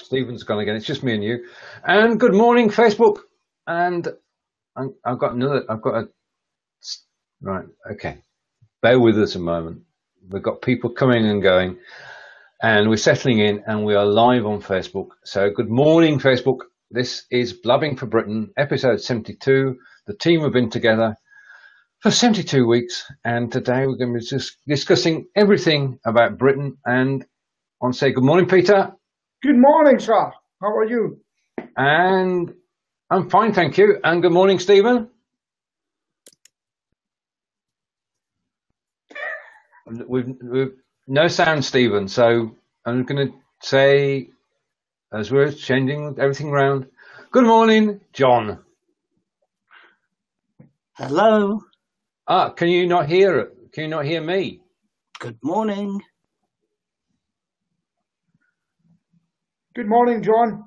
Stephen's gone again. It's just me and you. And good morning, Facebook. And I've got a, right, okay. Bear with us a moment. We've got people coming and going, and we're settling in, and we are live on Facebook. So good morning, Facebook. This is Blabbing for Britain, episode 72. The team have been together for 72 weeks, and today we're going to be just discussing everything about Britain. And I want to say good morning, Peter. Good morning, sir. How are you? And I'm fine, thank you. And good morning, Stephen. We've no sound, Stephen. So I'm going to say, as we're changing everything around, good morning, John. Hello. Can you not hear it? Can you not hear me? Good morning. Good morning, John.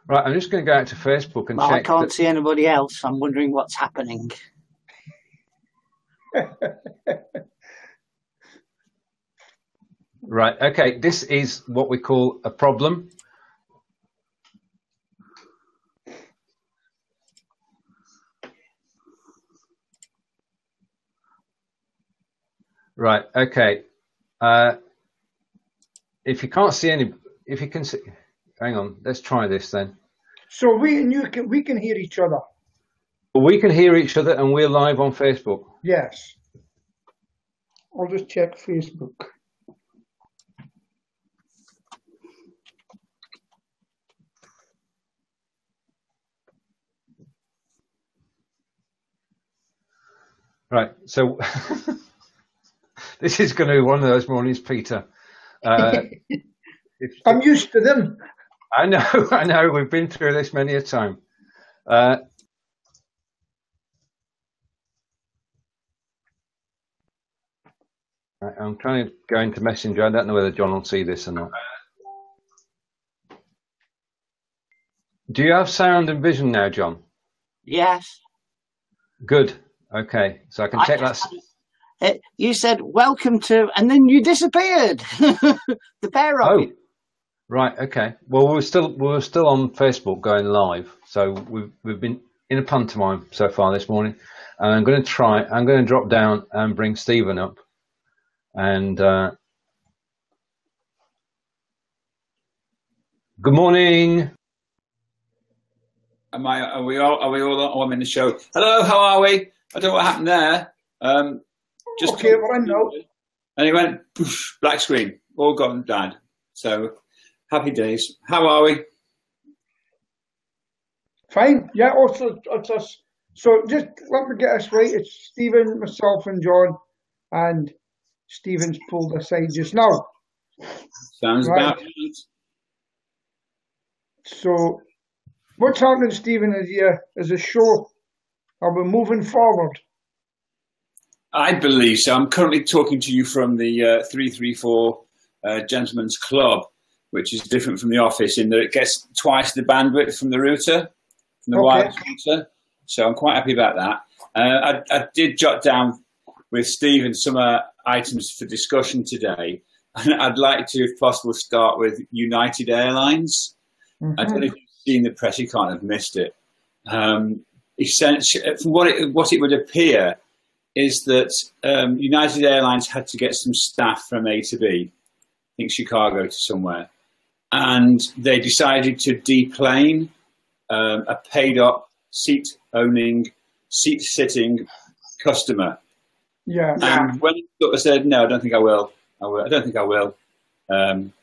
Right, I'm just going to go out to Facebook and check. I can't see anybody else. I'm wondering what's happening. Right, okay, this is what we call a problem. Right, okay. If you can't see any, if you can see, hang on, let's try this then. So we and you we can hear each other. We can hear each other and we're live on Facebook. Yes. I'll just check Facebook. Right, so this is going to be one of those mornings, Peter. I'm used to them. I know, we've been through this many a time. I'm trying to go into Messenger. I don't know whether John will see this or not. Do you have sound and vision now, John? Yes. Good. Okay, so I can check that. You said welcome to, and then you disappeared. The pair of you. Right. Okay. Well, we're still on Facebook going live, so we've been in a pantomime so far this morning, and I'm going to drop down and bring Stephen up, and good morning. Are we all I'm in the show? Hello, how are we? I don't know what happened there. Just okay, well, I know. And it went poof, black screen, all gone bad. So happy days. How are we? Fine. Yeah. Also, it's us. So just let me get this right. It's Stephen, myself, and John, and Stephen's pulled aside just now. Sounds right. About right. So what's happening, Stephen, is a show? Are we moving forward? I believe so. I'm currently talking to you from the 334 Gentlemen's Club, which is different from the office in that it gets twice the bandwidth from the router, from the wireless router. So I'm quite happy about that. I did jot down with Stephen some items for discussion today. And I'd like to, if possible, start with United Airlines. Mm-hmm. I don't know if you've seen the press, you can't have missed it. Essentially, from what it would appear is that United Airlines had to get some staff from A to B, I think Chicago to somewhere, and they decided to deplane a paid-up, seat-sitting customer. Yeah. And when he sort of said, "No, I don't think I will. I don't think I will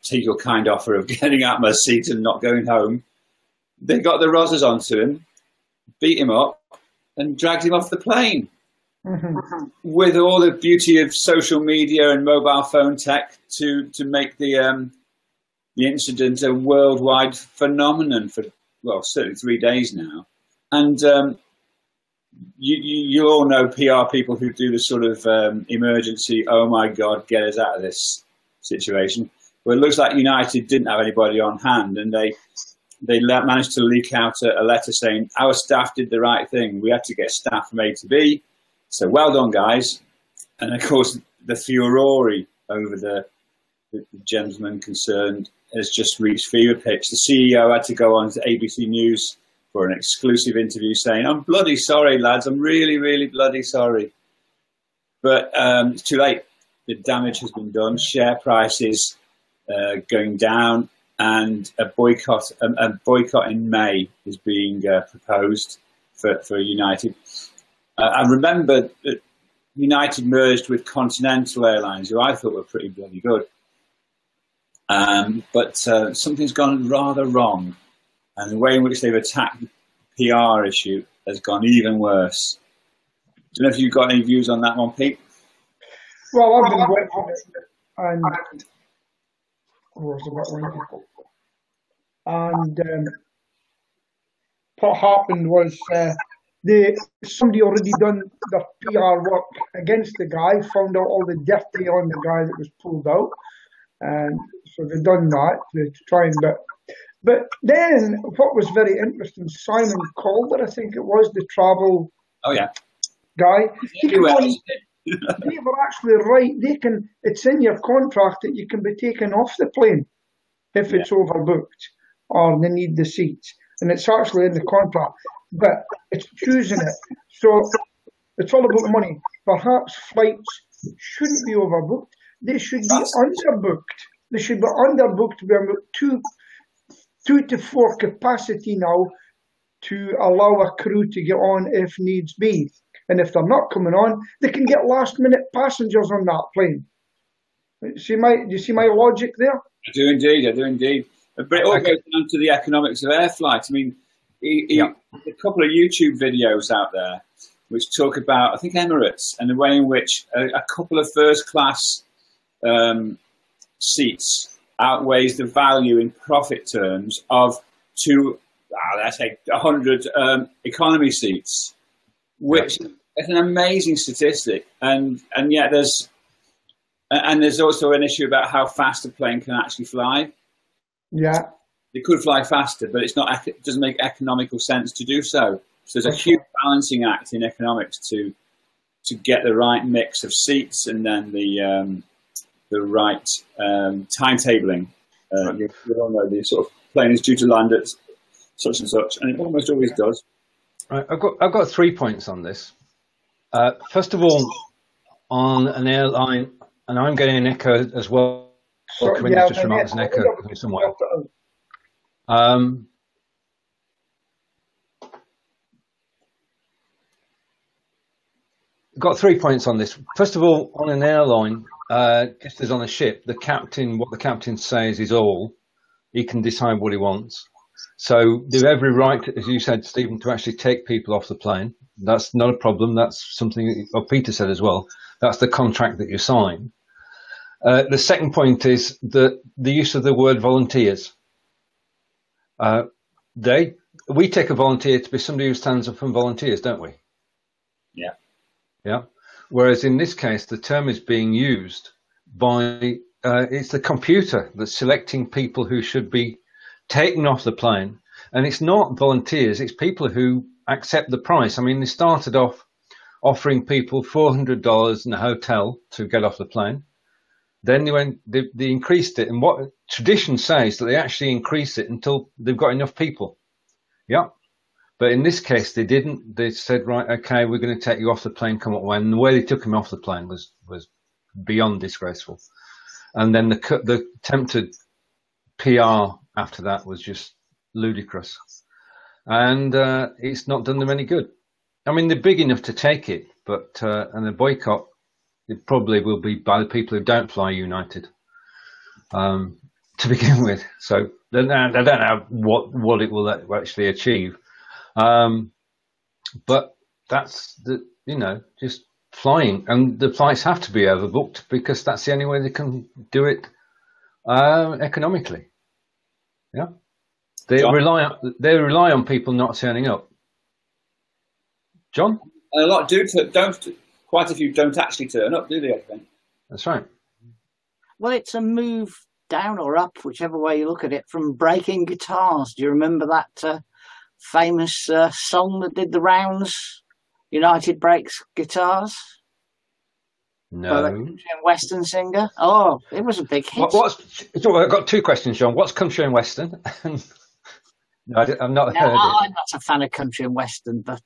take your kind offer of getting out of my seat and not going home," they got the rozzers onto him, beat him up, and dragged him off the plane. Mm-hmm. With all the beauty of social media and mobile phone tech to make the incident a worldwide phenomenon for, well, certainly 3 days now. And you all know PR people who do the sort of emergency, oh my God, get us out of this situation. Well, it looks like United didn't have anybody on hand, and they managed to leak out a letter saying our staff did the right thing. We had to get staff from A to B. So well done, guys. And of course, the furore over the gentleman concerned has just reached fever pitch. The CEO had to go on to ABC News for an exclusive interview saying, "I'm bloody sorry, lads. I'm really, really bloody sorry." But it's too late. The damage has been done. Share prices going down, and a boycott in May is being proposed for United. I remember that United merged with Continental Airlines, who I thought were pretty bloody good. But something's gone rather wrong, and the way in which they've attacked the PR issue has gone even worse. I don't know if you've got any views on that one, Pete? Well, I've been watching it, and what happened was somebody already done the PR work against the guy, found out all the dirty on the guy that was pulled out, and so they've done that to try and but then what was very interesting, Simon Calder, I think it was, the travel guy. They were actually right. It's in your contract that you can be taken off the plane if it's overbooked or they need the seats, and it's actually in the contract. But it's choosing it. So it's all about money. Perhaps flights shouldn't be overbooked. They should be underbooked. They should be underbooked by about 2 to 4 capacity now to allow a crew to get on if needs be. And if they're not coming on, they can get last-minute passengers on that plane. Do you see my logic there? I do indeed. But it all goes down to the economics of air flight. I mean, a couple of YouTube videos out there which talk about, I think, Emirates and the way in which a couple of first-class seats outweighs the value in profit terms of let's say 100 economy seats, which is an amazing statistic. And yet there's also an issue about how fast a plane can actually fly. Yeah. It could fly faster, but it doesn't make economical sense to do so. So there's a huge balancing act in economics to get the right mix of seats and then the right timetabling. You all know the sort of plane is due to land at such and such, and it almost always does. Right, I've got 3 points on this. First of all, on an airline, and I'm getting an echo as well. Carinder just remarked there's an echo somewhere. Got 3 points on this. First of all, on an airline, just as on a ship, what the captain says is all. He can decide what he wants. So they have every right, as you said, Stephen, to actually take people off the plane. That's not a problem. That's something Peter said as well. That's the contract that you sign. The second point is the use of the word volunteers. We take a volunteer to be somebody who stands up and volunteers, don't we? Yeah. Yeah. Whereas in this case, the term is being used by it's the computer that's selecting people who should be taken off the plane, and it's not volunteers. It's people who accept the price. I mean, they started off offering people $400 in a hotel to get off the plane. Then they increased it, and what tradition says that they actually increase it until they've got enough people. Yeah. But in this case, they didn't. They said, right, okay, we're going to take you off the plane, come up when. And the way they took him off the plane was beyond disgraceful. And then the attempted PR after that was just ludicrous. And it's not done them any good. I mean, they're big enough to take it, but and the boycott, it probably will be by the people who don't fly United to begin with. So they don't know what it will actually achieve. But that's just flying, and the flights have to be overbooked because that's the only way they can do it economically. Yeah, they rely on people not turning up. John, a lot don't. Quite a few don't actually turn up, do they? I think that's right. Well, it's a move down or up, whichever way you look at it, from breaking guitars. Do you remember that famous song that did the rounds? United breaks guitars. No. By the country and western singer. Oh, it was a big hit. I've got two questions, John. What's country and western? No, I've not heard it. I'm not a fan of country and western, but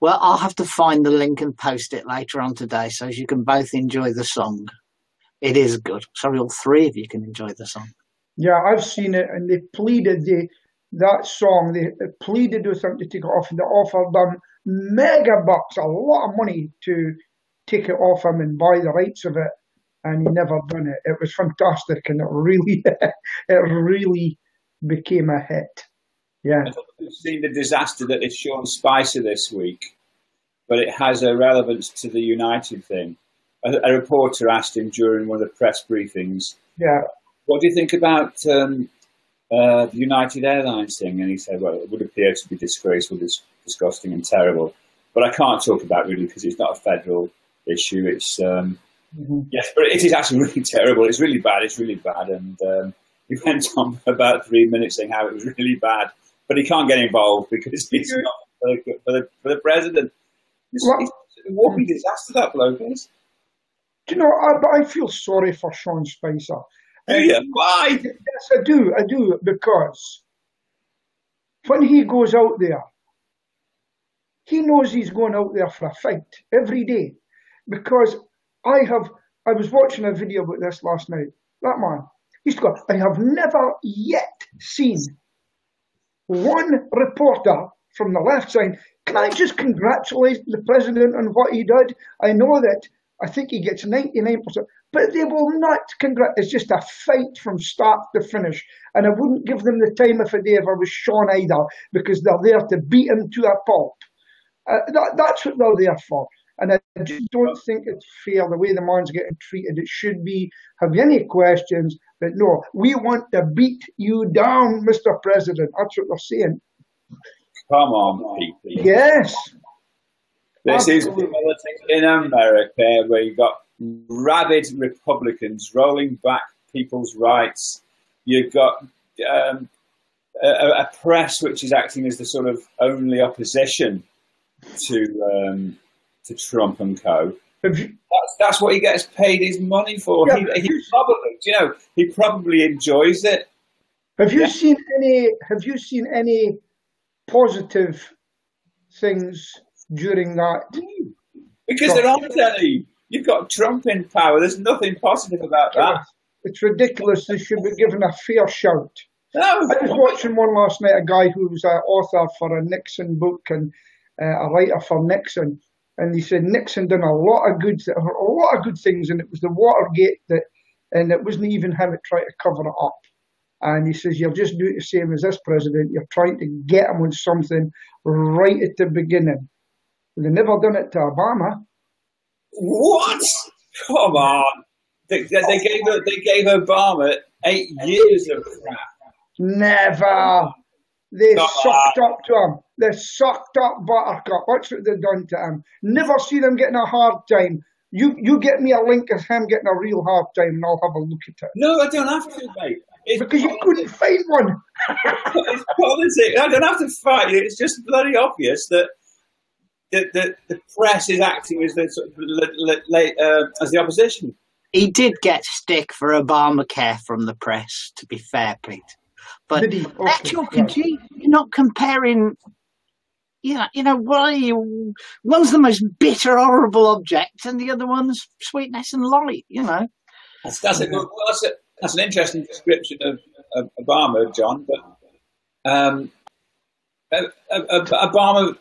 well, I'll have to find the link and post it later on today, so you can both enjoy the song. It is good. Sorry, all three of you can enjoy the song. Yeah, I've seen it, and they pleaded that song. They pleaded with them to take it off, and they offered them mega bucks, a lot of money to take it off him and buy the rights of it, and he never done it. It was fantastic, and it really became a hit. Yeah. We've seen the disaster that is Sean Spicer this week, but it has a relevance to the United thing. A reporter asked him during one of the press briefings, yeah, what do you think about the United Airlines thing? And he said, well, it would appear to be disgraceful, disgusting and terrible. But I can't talk about really because it's not a federal issue. It's, yes, but it is actually really terrible. It's really bad. And he went on for about 3 minutes saying how it was really bad. But he can't get involved because it's not for the president. It's a walking disaster, that bloke is. Do you know, I feel sorry for Sean Spicer. Do you? Why? Yes, I do, because when he goes out there, he knows he's going out there for a fight every day. Because I was watching a video about this last night. That man, he's got, I have never yet seen one reporter from the left saying, can I just congratulate the president on what he did? I know that I think he gets 99%, but they will not congratulate. It's just a fight from start to finish. And I wouldn't give them the time of a day if I was Sean either, because they're there to beat him to a pulp. That's what they're there for. And I just don't think it's fair the way the man's getting treated. It should be, have you any questions? But no, we want to beat you down, Mr. President. That's what they're saying. Come on, people. Yes. This is politics in America, where you've got rabid Republicans rolling back people's rights. You've got a press which is acting as the sort of only opposition to Trump and co. That's what he gets paid his money for. Yeah, he probably enjoys it. Have you seen any positive things during that? Because they're on telly. You've got Trump in power. There's nothing positive about that. It's ridiculous. They should be given a fair shout. No, I was watching one last night, a guy who was an author for a Nixon book and a writer for Nixon, and he said Nixon done a lot of good things, and it was the Watergate and it wasn't even him that tried to cover it up. And he says, you're just doing the same as this president. You're trying to get him on something right at the beginning. They never done it to Obama. What? Come on. They gave Obama 8 years of crap. Never. They sucked up to him. They sucked up Buttercup. That's what they've done to him. Never see them getting a hard time. You get me a link of him getting a real hard time and I'll have a look at it. No, I don't have to, mate. Because you couldn't find one. It's politics. I don't have to fight you. It's just bloody obvious that the press is acting as the opposition. He did get stick for Obamacare from the press, to be fair, Pete. But you're not comparing. You know, why? One's the most bitter, horrible object, and the other one's sweetness and light. You know, that's an interesting description of Obama, John. But Obama,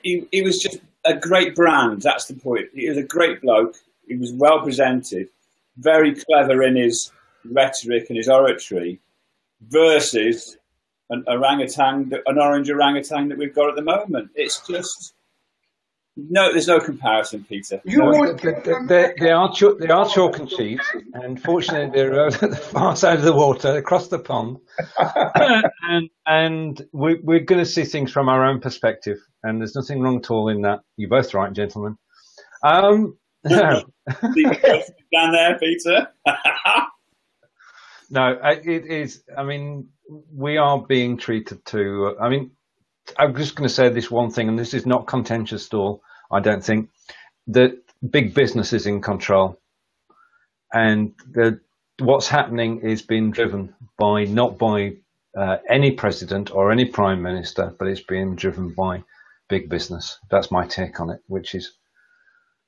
he was just a great brand. That's the point. He was a great bloke. He was well presented, very clever in his rhetoric and his oratory, versus an orange orangutan that we've got at the moment. It's just there's no comparison, Peter. They are chalk and cheese, and fortunately they're at the far side of the water, across the pond, and we're going to see things from our own perspective, and there's nothing wrong at all in that. You're both right, gentlemen. No. Down there, Peter. No, it is. I mean, we are being treated to. I mean, I'm just going to say this one thing, and this is not contentious at all. I don't think that big business is in control, and what's happening is being driven by not by any president or any prime minister, but it's being driven by big business. That's my take on it, which is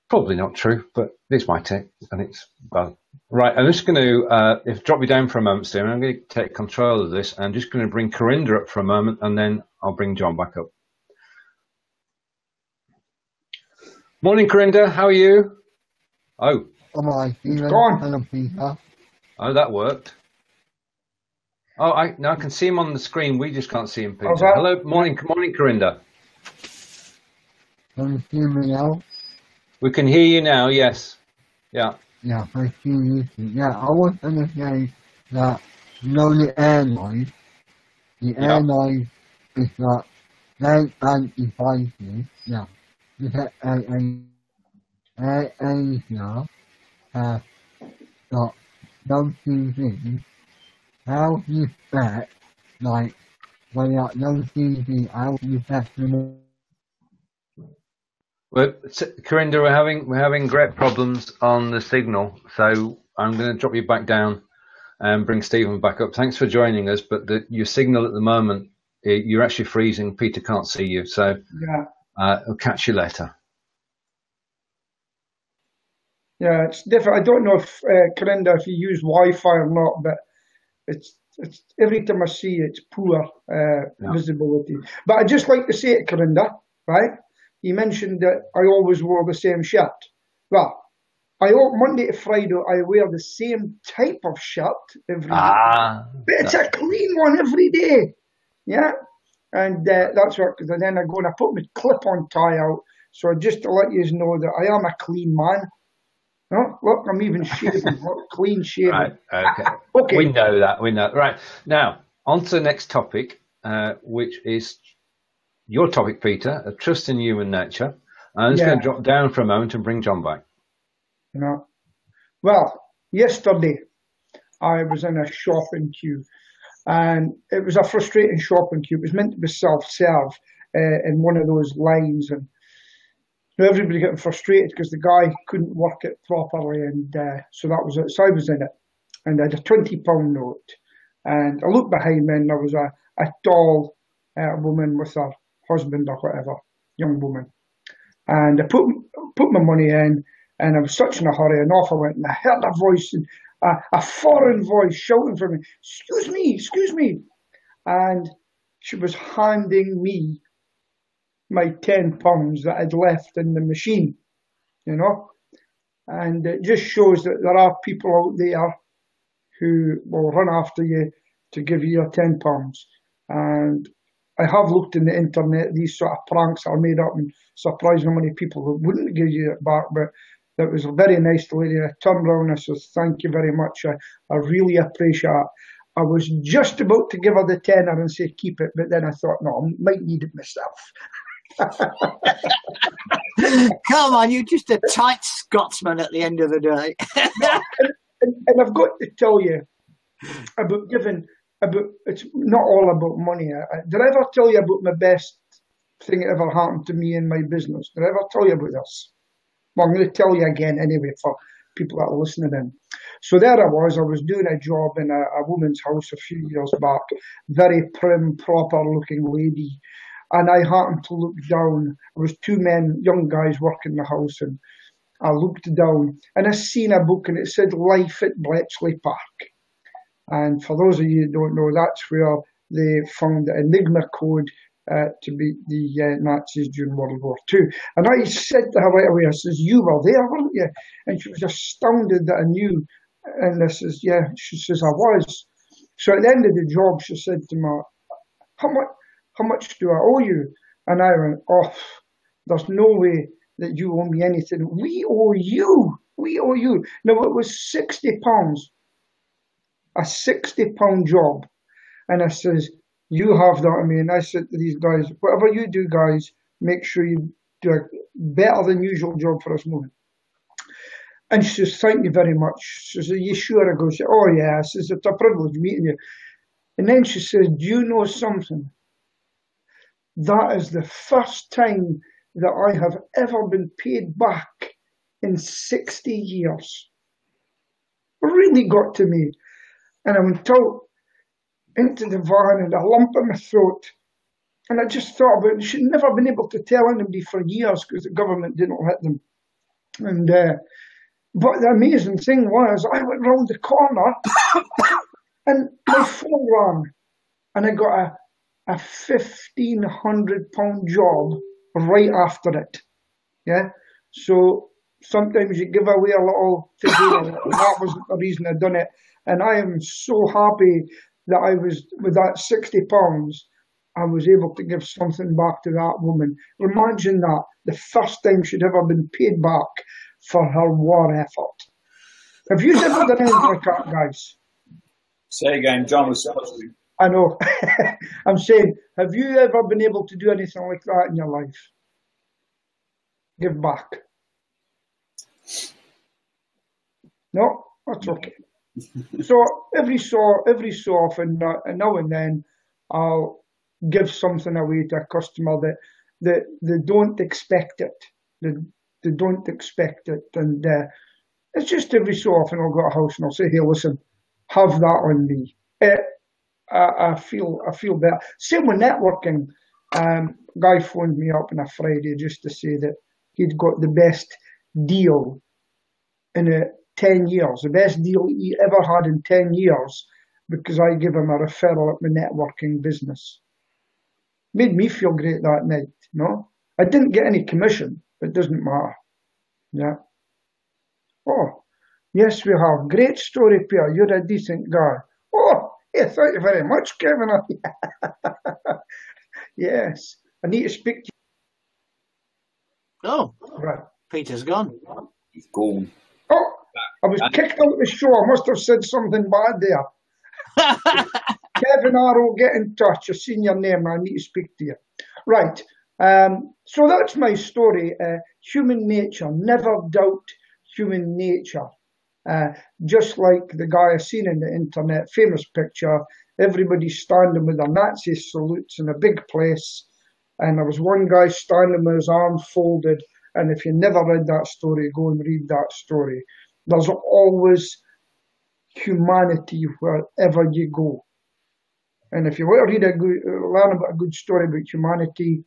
probably not true, but it's my take, and it's right. I'm just going to drop you down for a moment, Stephen. I'm going to take control of this. I'm just going to bring Carinder up for a moment, and then I'll bring John back up. Morning, Carinder. How are you? Oh, it's gone. Oh, that worked. Oh, I can see him on the screen. We just can't see him, Peter. Okay. Hello, morning, Carinder. Can you hear me now? We can hear you now. Yes. Yeah. Yeah, I hear you. Yeah, I was going to say that the airlines. The airlines is that they ban devices. Yeah. Because Air Asia has got those things. How do you expect, like, when you're at those things, how do you expect them? Well, Carinder, we're having great problems on the signal, so I'm going to drop you back down and bring Stephen back up. Thanks for joining us, but your signal at the moment, you're actually freezing. Peter can't see you, so I'll catch you later. Yeah, it's different. I don't know if Carinder, if you use Wi-Fi or not, but it's every time I see it, it's poor visibility. But I'd just like to say it, Carinder, right? You mentioned that I always wore the same shirt. Well, Monday to Friday, I wear the same type of shirt every day. But it's a clean one every day. Yeah? And that's what, because then I go and I put my clip-on tie out. So just to let you know that I am a clean man. No, look, I'm even shaven. Look, clean shaven. Right, okay. Okay. We know that. Right, now, on to the next topic, which is your topic, Peter, of trust in human nature. I'm just going to drop down for a moment and bring John back. Well, yesterday I was in a shopping queue, and it was a frustrating shopping queue. It was meant to be self-serve in one of those lines, and everybody getting frustrated because the guy couldn't work it properly, and so that was it. So I was in it, and I had a £20 note, and I looked behind me, and there was a tall woman with her husband or whatever, young woman, and I put my money in, and I was such in a hurry, and off I went, and I heard a voice, a foreign voice shouting for me, excuse me, and she was handing me my £10 that I'd left in the machine, and it just shows that there are people out there who will run after you to give you your £10. And I have looked in the internet, these sort of pranks are made up, and surprised how many people who wouldn't give you it back, but that was a very nice lady. I turned around and I said, thank you very much, I really appreciate it. I was just about to give her the tenner and say keep it, but then I thought, no, I might need it myself. Come on, you're just a tight Scotsman at the end of the day. and I've got to tell you about it's not all about money. Did I ever tell you about my best thing that ever happened to me in my business? Did I ever tell you about this? Well, I'm going to tell you again anyway for people that are listening in. So there I was doing a job in a woman's house a few years back, very prim, proper looking lady. And I happened to look down. There was two men, young guys working the house, and I looked down and I seen a book and it said Life at Bletchley Park. And for those of you who don't know, that's where they found the Enigma code to beat the Nazis during World War II. And I said to her right away, I says, you were there, weren't you? And she was astounded that I knew. And I says, yeah. She says, I was. So at the end of the job, she said to me, how much do I owe you? And I went, oh, there's no way that you owe me anything. We owe you. Now, it was £60, a £60 job. And I says, you have that on me. And I said to these guys, whatever you do, guys, make sure you do a better than usual job for this moment. And she says, thank you very much. She says, are you sure? I go, oh yeah. I says, it's a privilege meeting you. And then she says, do you know something? That is the first time that I have ever been paid back in 60 years. It really got to me. And I went out into the van and a lump in my throat. And I just thought about it. She'd never been able to tell anybody for years because the government didn't let them. And but the amazing thing was, I went round the corner and my phone rang, and I got a £1,500 job right after it. Yeah, so sometimes you give away a little to do, and that wasn't the reason I done it. And I am so happy that I was, with that £60, I was able to give something back to that woman. Imagine that, the first time she'd ever been paid back for her war effort. Have you ever done anything like that, guys? Say again, John was supposed. I know. I'm saying, have you ever been able to do anything like that in your life? Give back. No, that's okay. So every so often, now and then, I'll give something away to a customer that they don't expect it. They don't expect it, and it's just every so often I'll go to a house and I'll say, "Hey, listen, have that on me." I feel better. Same with networking. Guy phoned me up on a Friday just to say that he'd got the best deal in 10 years, the best deal he ever had in 10 years, because I gave him a referral at my networking business. Made me feel great that night, no? I didn't get any commission, but it doesn't matter. Yeah. Oh, yes, we have. Great story, Pierre. You're a decent guy. Oh, yeah, thank you very much, Kevin. Yes. I need to speak to you. Oh, right. Peter's gone. He's gone. Oh, I was kicked out of the show. I must have said something bad there. Kevin Arrow, get in touch. I've seen your name. I need to speak to you. Right. So that's my story. Human nature. Never doubt human nature. Just like the guy I seen in the internet, famous picture, everybody standing with their Nazi salutes in a big place. And there was one guy standing with his arms folded. And if you never read that story, go and read that story. There's always humanity wherever you go. And if you want to learn about a good story about humanity,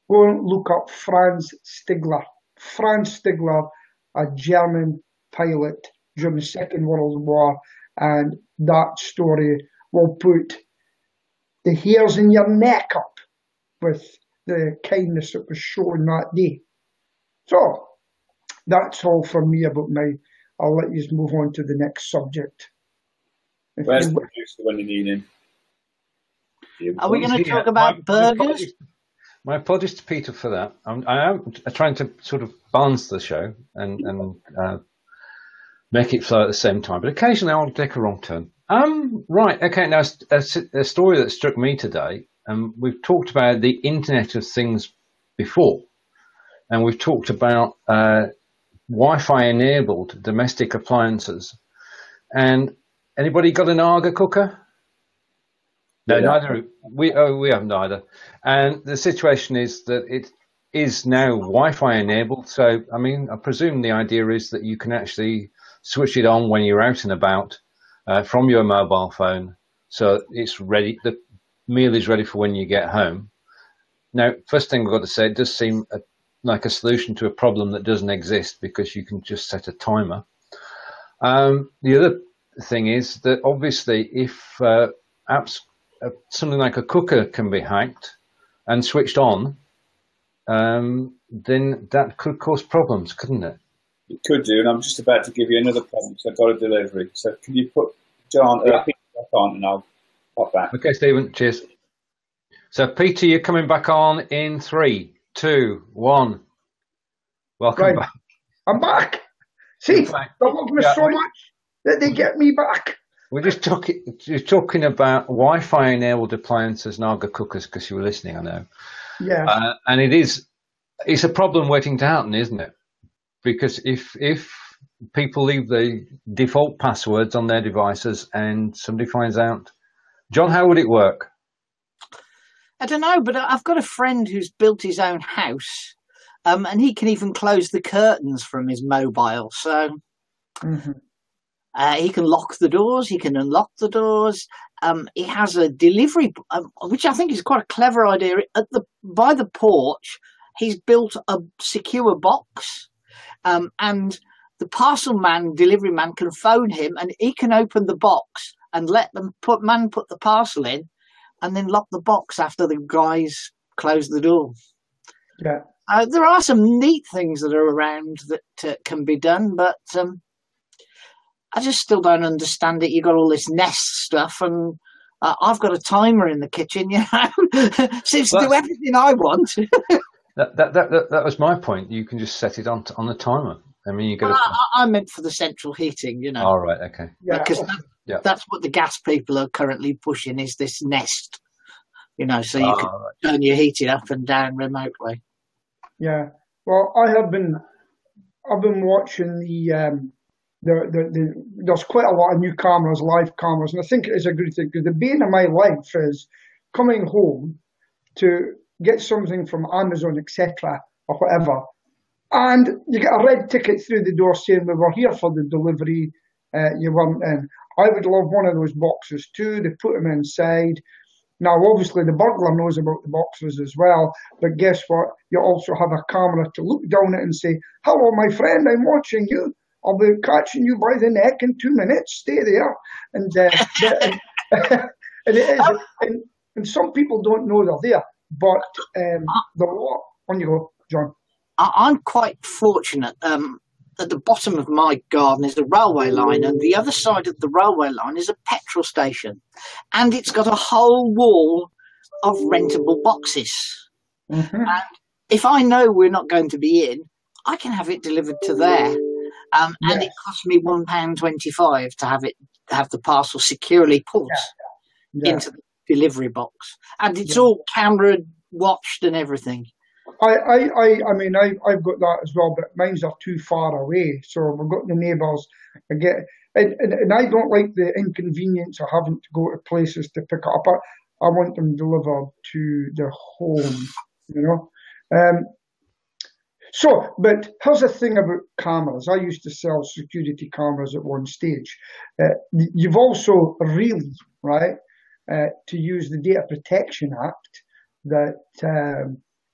go and look up Franz Stigler. Franz Stigler, a German pilot during the Second World War, and that story will put the hairs in your neck up with the kindness that was shown that day. So, that's all from me about I'll let you move on to the next subject. Where's the producer when you need him? Are we going to talk about burgers? My apologies to Peter for that. I am trying to sort of balance the show and make it flow at the same time, but occasionally I'll take a wrong turn. Right, okay, now a story that struck me today, we've talked about the Internet of Things before, and we've talked about Wi-Fi enabled domestic appliances. And anybody got an Arga cooker? No, yeah. Neither. We haven't either. And the situation is that it is now Wi-Fi enabled. So, I mean, I presume the idea is that you can actually switch it on when you're out and about from your mobile phone. So it's ready. The meal is ready for when you get home. Now, first thing I've got to say, it does seem like a solution to a problem that doesn't exist, because you can just set a timer. The other thing is that obviously if apps, something like a cooker can be hacked and switched on, then that could cause problems, couldn't it? It could do, and I'm just about to give you another problem because I've got a delivery. So can you put John Peter back on, and I'll pop back. Okay, Stephen, cheers. So Peter, you're coming back on in 3, 2, 1. Welcome back. I'm back. See, they love me so much that they get me back. We're just talking about Wi-Fi enabled appliances and Arga cookers, because you were listening, I know. Yeah. And it's a problem waiting to happen, isn't it? Because if people leave the default passwords on their devices and somebody finds out, John, how would it work? I don't know, but I've got a friend who's built his own house, And he can even close the curtains from his mobile. So he can lock the doors. He can unlock the doors. He has a delivery, which I think is quite a clever idea. By the porch, he's built a secure box, and the parcel man, delivery man, can phone him, and he can open the box and let them put the parcel in, and then lock the box after the guys close the door. Yeah. There are some neat things that are around that can be done, but I just still don't understand it. You've got all this Nest stuff, and I've got a timer in the kitchen, seems to do everything I want. that was my point. You can just set it on the timer. I mean, you got. I meant for the central heating, Oh, right, okay. Yeah, because that's what the gas people are currently pushing, is this Nest. So you can turn your heating up and down remotely. Yeah. Well, I've been watching there's quite a lot of new cameras, live cameras, and I think it is a good thing, because the bane of my life is coming home to get something from Amazon, etc., or whatever, and you get a red ticket through the door saying we were here for the delivery, you weren't in. I would love one of those boxes too. They put them inside. Now, obviously, the burglar knows about the boxes as well, but guess what? You also have a camera to look down it and say, "Hello, my friend, I'm watching you. I'll be catching you by the neck in 2 minutes. Stay there." And and it is, and some people don't know they're there, but the law. On you go, John. I'm quite fortunate. At the bottom of my garden is the railway line, and the other side of the railway line is a petrol station, and it's got a whole wall of rentable boxes. And if I know we're not going to be in, I can have it delivered to there. And it cost me £1.25 to have the parcel securely put into the delivery box, and it's all camera watched and everything. I mean, I've got that as well, but mine's are too far away. So we've got the neighbours. And I don't like the inconvenience of having to go to places to pick it up. I want them delivered to their home, So, but here's the thing about cameras. I used to sell security cameras at one stage. You've also really, to use the Data Protection Act, that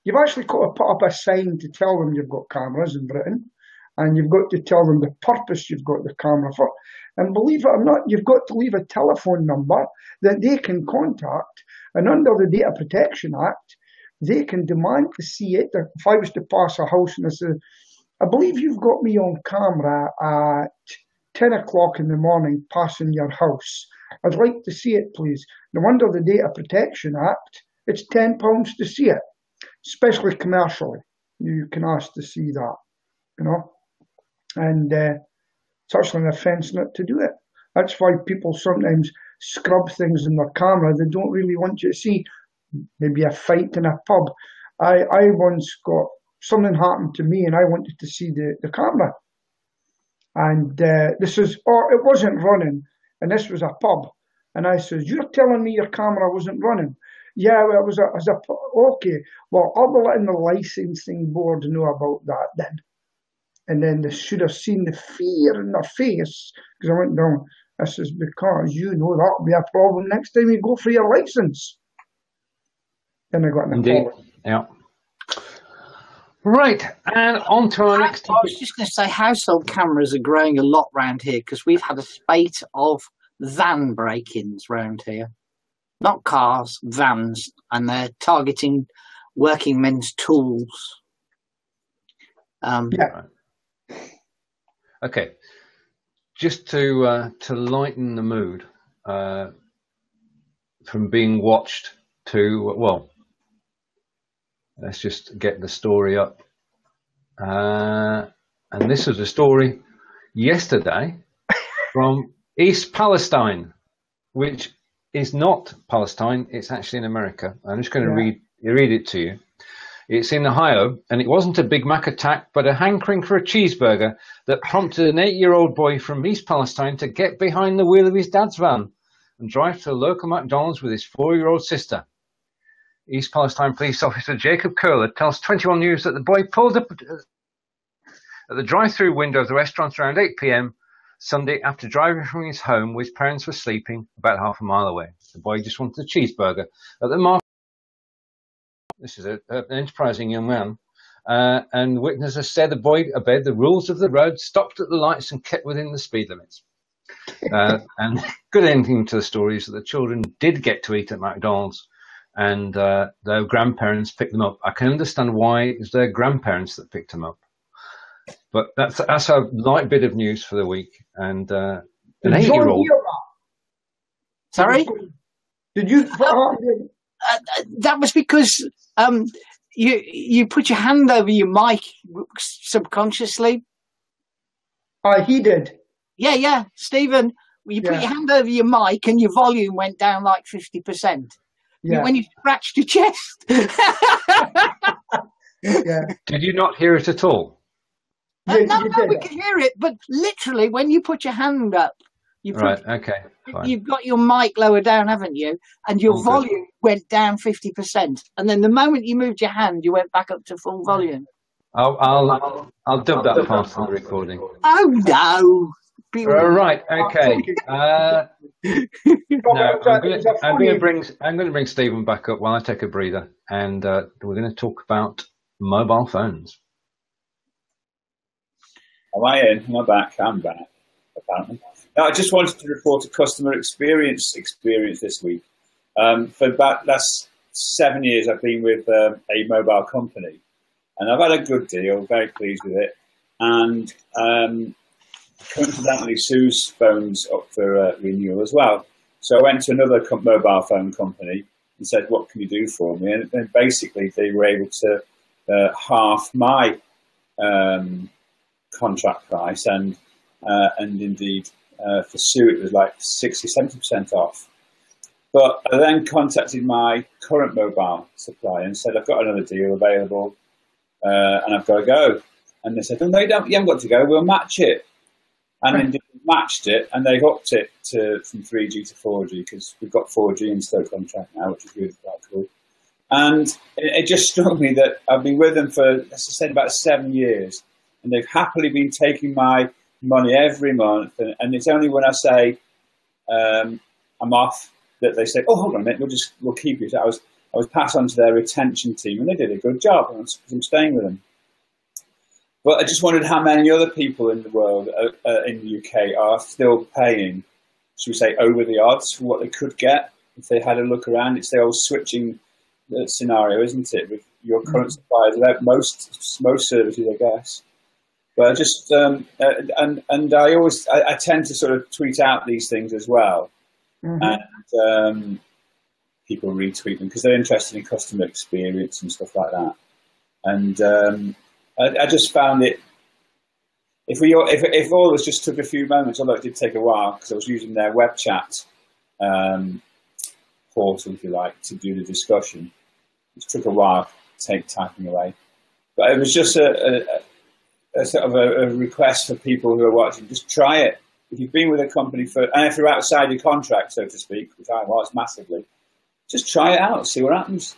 you've actually got to put up a sign to tell them you've got cameras in Britain, and you've got to tell them the purpose you've got the camera for. And believe it or not, you've got to leave a telephone number that they can contact, and under the Data Protection Act, they can demand to see it. If I was to pass a house and I said, "I believe you've got me on camera at 10 o'clock in the morning passing your house. I'd like to see it, please." Now, under the Data Protection Act, it's £10 to see it, especially commercially. You can ask to see that, and it's actually an offence not to do it. That's why people sometimes scrub things in their camera they don't really want you to see. Maybe a fight in a pub. I once got something happened to me, and I wanted to see the camera. And it wasn't running, and this was a pub. And I says, "You're telling me your camera wasn't running?" "Yeah, well, it was okay. Well, I'll be letting the licensing board know about that then." And then they should have seen the fear in their face, because I went down. I says, "Because that'll be a problem next time you go for your license." Then I got in the call. Yeah. Right, and on to our next topic. I was just going to say, household cameras are growing a lot round here, because we've had a spate of van break-ins round here. Not cars, vans, and they're targeting working men's tools. Okay, just to lighten the mood, from being watched to, let's just get the story up. And this was a story yesterday from East Palestine, which is not Palestine, it's actually in America. I'm just going to read it to you. It's in Ohio, and it wasn't a Big Mac attack, but a hankering for a cheeseburger that prompted an 8-year-old boy from East Palestine to get behind the wheel of his dad's van and drive to the local McDonald's with his 4-year-old sister. East Palestine police officer Jacob Curler tells 21 News that the boy pulled up at the drive-through window of the restaurant around 8 p.m. Sunday after driving from his home where his parents were sleeping about half a mile away. The boy just wanted a cheeseburger at the market. This is an enterprising young man. And witnesses said the boy obeyed the rules of the road, stopped at the lights and kept within the speed limits. And good ending to the story is that the children did get to eat at McDonald's, and their grandparents picked them up. I can understand why it was their grandparents that picked them up. But that's a light bit of news for the week. And an 8-year-old. Sorry? Did you? That was because you put your hand over your mic subconsciously. He did. Yeah, Stephen. You put your hand over your mic and your volume went down like 50%. Yeah. When you scratched your chest. Yeah. Did you not hear it at all? No, we could hear it, but literally when you put your hand up, you've got your mic lower down, haven't you? And your volume went down 50%. And then the moment you moved your hand, you went back up to full volume. I'll dub that part of the recording. Oh no! Right, okay. I'm going to bring Stephen back up while I take a breather, and we're going to talk about mobile phones. Am I in? Am I back? I'm back, apparently. No, I just wanted to report a customer experience this week. For about the last 7 years, I've been with a mobile company, and I've had a good deal, very pleased with it. And coincidentally, Sue's phone's up for renewal as well. So I went to another mobile phone company and said, what can you do for me? And basically, they were able to half my contract price, and indeed for Sue it was like 60-70% off. But I then contacted my current mobile supplier and said, I've got another deal available and I've got to go. And they said, oh, no, you haven't got to go, we'll match it. And indeed matched it, and they've upped it from 3G to 4G, because we've got 4G in Stoke contract now, which is really quite cool. And it just struck me that I've been with them for, as I said, about 7 years. And they've happily been taking my money every month. And it's only when I say I'm off that they say, oh, hold on a minute, we'll keep you. So I was passed on to their retention team, and they did a good job, and I'm staying with them. But I just wondered how many other people in the world, in the UK, are still paying, should we say, over the odds for what they could get if they had a look around. It's the old switching scenario, isn't it, with your current suppliers, about most services, I guess. But I just, and I tend to sort of tweet out these things as well. Mm-hmm. And people retweet them because they're interested in customer experience and stuff like that. And I just found it, if all of us just took a few moments, although it did take a while because I was using their web chat portal, if you like, to do the discussion. It took a while to take typing away. But it was just a sort of a request for people who are watching, just try it. If you've been with a company and if you're outside your contract, so to speak, which I was massively, just try it out, see what happens.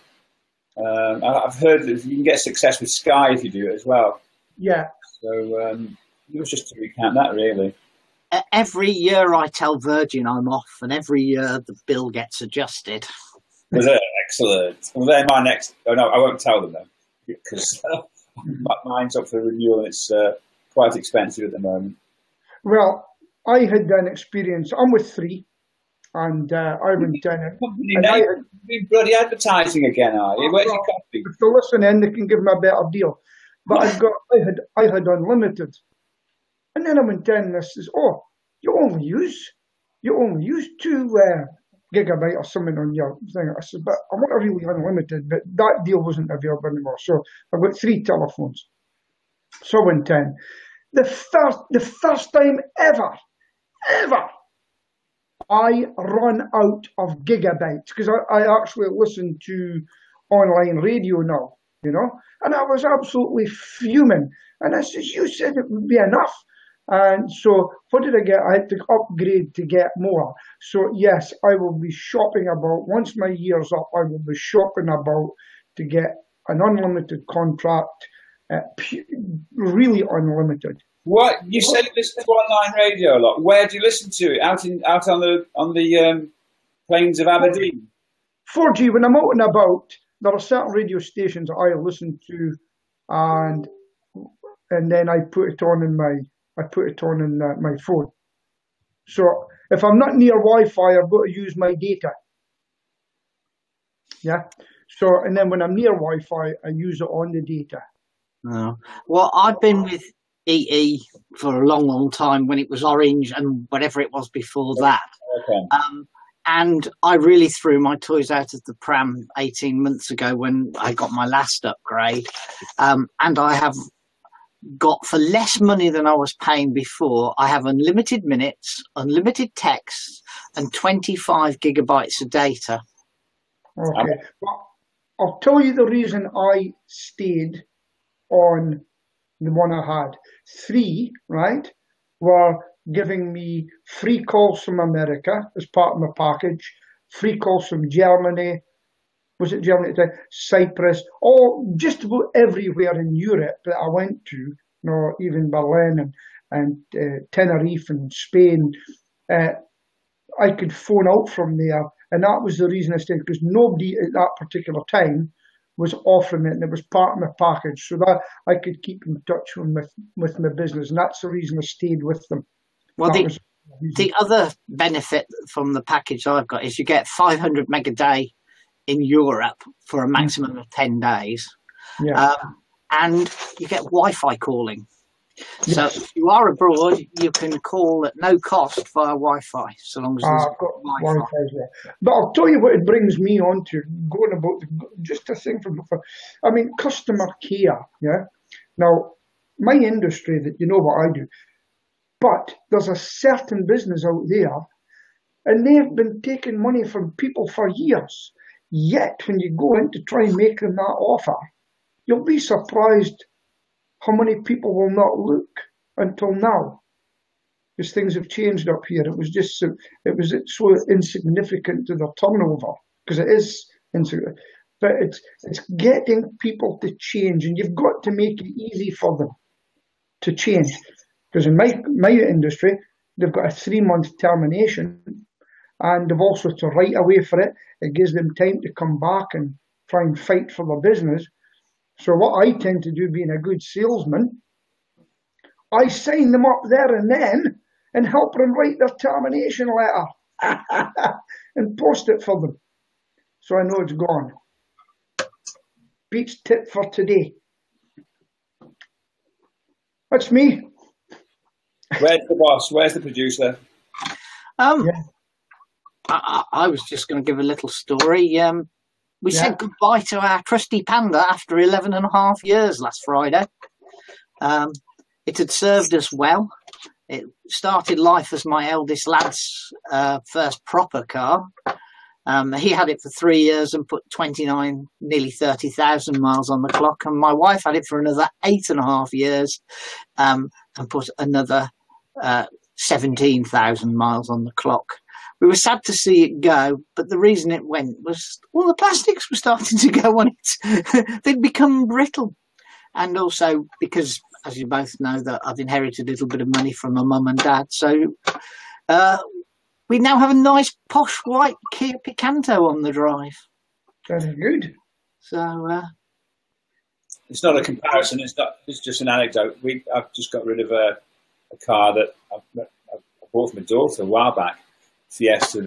I've heard that you can get success with Sky if you do it as well. Yeah. So it was just to recount that, really. Every year I tell Virgin I'm off, and every year the bill gets adjusted. Was it? Excellent. Well, they're my next. Oh no, I won't tell them though, because mine's up for renewal and it's quite expensive at the moment. Well, I had an experience. I'm with Three. And I went in and I had bloody advertising again, are you? Where's your copy? If they listen in, they can give me a better deal. But I had unlimited, and then I went in and I says, "Oh, you only use 2 gigabyte or something on your thing." I said, "But I want a really unlimited." But that deal wasn't available anymore, so I got 3 telephones. So I went in. The first time ever. I run out of gigabytes because I actually listen to online radio now, you know, and I was absolutely fuming. And I said, you said it would be enough. And so what did I get? I had to upgrade to get more. So yes, I will be shopping about, once my year's up, I will be shopping about to get an unlimited contract, really unlimited. What you said you listen to online radio a lot. Where do you listen to it? Out on the plains of Aberdeen? 4G. When I'm out and about, there are certain radio stations I listen to, and then I put it on in my phone. So if I'm not near Wi-Fi, I've got to use my data. Yeah. So, and then when I'm near Wi-Fi, I use it on the data. Oh. Well, I've been with EE for a long, long time, when it was Orange and whatever it was before that. Okay. And I really threw my toys out of the pram 18 months ago when I got my last upgrade. And I have got, for less money than I was paying before, I have unlimited minutes, unlimited texts, and 25 gigabytes of data. Okay. Well, I'll tell you the reason I stayed on the one I had. 3, right, were giving me free calls from America as part of my package, free calls from Germany, was it Germany at the time? Cyprus, just about everywhere in Europe that I went to, even Berlin and Tenerife and Spain, I could phone out from there. And that was the reason I stayed, because nobody at that particular time was offering it, and it was part of my package, so that I could keep in touch with my business, and that's the reason I stayed with them. Well, the other benefit from the package I've got is you get 500 meg a day in Europe for a maximum of 10 days. Yeah. And you get Wi-Fi calling. Yes. So if you are abroad, you can call at no cost via Wi-Fi, so long as there's I've got Wi-Fi there. But I'll tell you what it brings me on to, going about just a thing from before. I mean, customer care, yeah? Now, my industry, that you know what I do, but there's a certain business out there, and they've been taking money from people for years. Yet, when you go in to try and make them that offer, you'll be surprised how many people will not look until now, because things have changed up here. It was so insignificant to the turnover, because it is insignificant. But it's getting people to change, and you've got to make it easy for them to change. Because in my industry, they've got a 3-month termination, and they've also to write away for it. It gives them time to come back and try and fight for their business. So what I tend to do, being a good salesman, I sign them up there and then and help them write their termination letter and post it for them. So I know it's gone. Pete's tip for today. That's me. Where's the boss? Where's the producer? Yeah. I was just going to give a little story. We said goodbye to our trusty panda after 11 and a half years last Friday. It had served us well. It started life as my eldest lad's first proper car. He had it for 3 years and put 29, nearly 30,000 miles on the clock. And my wife had it for another 8.5 years and put another 17,000 miles on the clock. We were sad to see it go, but the reason it went was all the plastics were starting to go on it. They'd become brittle. And also because, as you both know, that I've inherited a little bit of money from my mum and dad. So we now have a nice posh white Kia Picanto on the drive. Very good. So it's not a comparison. It's just an anecdote. I've just got rid of a car that I bought for my daughter a while back. Fiesta,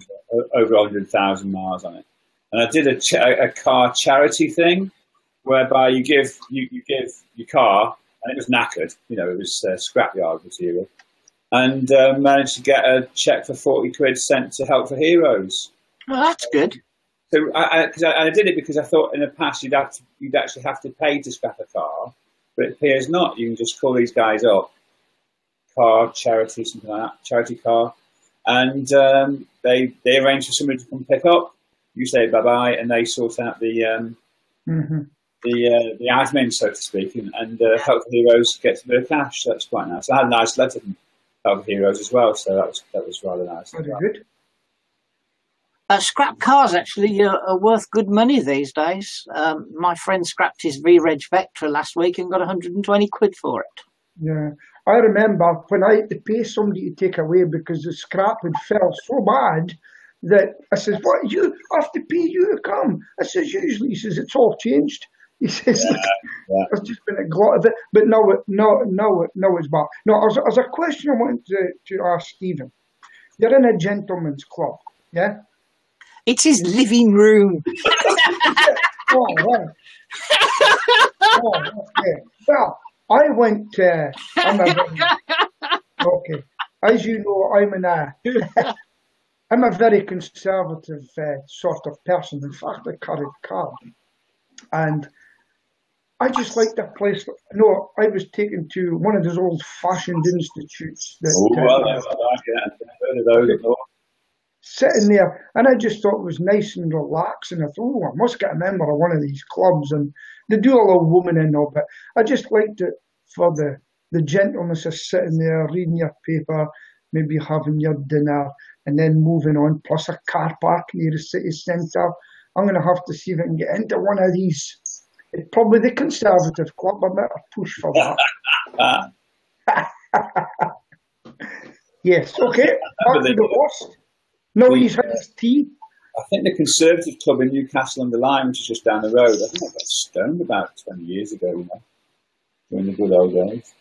over 100,000 miles on it, and I did a car charity thing, whereby you give your car, and it was knackered, it was scrapyard material, and managed to get a cheque for 40 quid sent to Help for Heroes. Well, that's good. So I did it because I thought in the past you'd actually have to pay to scrap a car, but it appears not. You can just call these guys up, car charity, something like that, charity car. And they arrange for somebody to come pick up. You say bye bye, and they sort out the admin, so to speak, and Help for Heroes gets a bit of cash. So that's quite nice. I had a nice letter of heroes as well. So that was rather nice. Very good. Scrap cars actually are worth good money these days. My friend scrapped his V-Reg Vectra last week and got 120 quid for it. Yeah, I remember when I had to pay somebody to take away because the scrap had fell so bad that I says, "What, you have to pay you to come?" I says, "Usually," he says, "it's all changed." He says, "There's just been a glut of it," but no, it's bad. No, there's a question I want to ask Stephen. You're in a gentleman's club, yeah? It's his living room. Oh, right. Oh, okay. Well, I went. Okay, as you know, I'm a very conservative sort of person. In fact, I carried card, and I just like that place. No, I was taken to one of those old-fashioned institutes. Sitting there, and I just thought it was nice and relaxing. I thought, I must get a member of one of these clubs, and they do a little woman in there, but I just liked it for the gentleness of sitting there, reading your paper, maybe having your dinner, and then moving on, plus a car park near the city centre. I'm going to have to see if I can get into one of these. It's probably the Conservative Club. I better push for that. Yes, okay. Back to the host. No, he's had his tea. I think the Conservative Club in Newcastle under Lyme, which is just down the road, I think I got stoned about 20 years ago, during the good old days.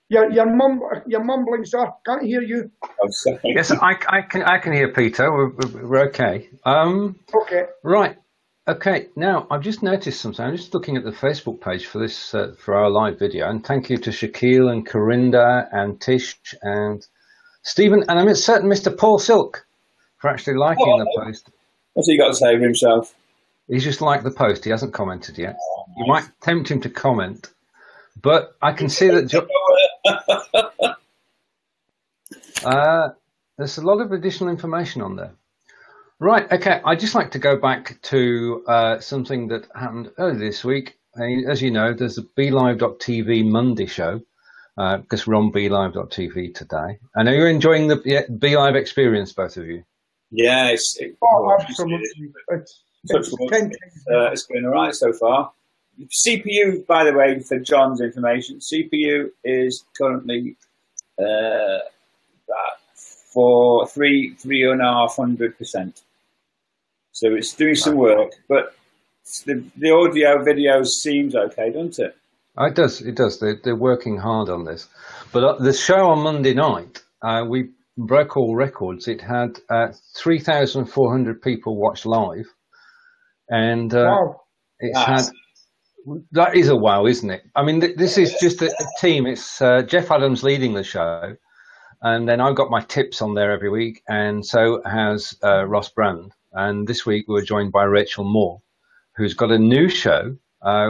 You're mumbling, sir. Can't hear you. Oh, sorry. Yes, I can hear Peter. We're okay. Okay. Right. Okay. Now I've just noticed something. I'm just looking at the Facebook page for this for our live video, and thank you to Shaquille and Carinder and Tish and Stephen, and I'm certain Mr. Paul Silk for actually liking the post. What's he got to say for himself? He's just liked the post. He hasn't commented yet. You might tempt him to comment, but I can see that there's a lot of additional information on there. Right, okay, I'd just like to go back to something that happened earlier this week. As you know, there's a BeLive.tv Monday show, because we're on BeLive.tv today. I know you're enjoying the BeLive experience, both of you. Yeah, absolutely. It's been all right so far. CPU, by the way, for John's information, CPU is currently for 3,500%. So it's doing some work, but the audio video seems okay, doesn't it? It does. They're working hard on this. But the show on Monday night, we broke all records. It had 3,400 people watch live, and wow. had. That is a wow, isn't it? I mean, this is just a team. It's Jeff Adams leading the show, and then I've got my tips on there every week, and so has Ross Brand. And this week we were joined by Rachel Moore, who's got a new show,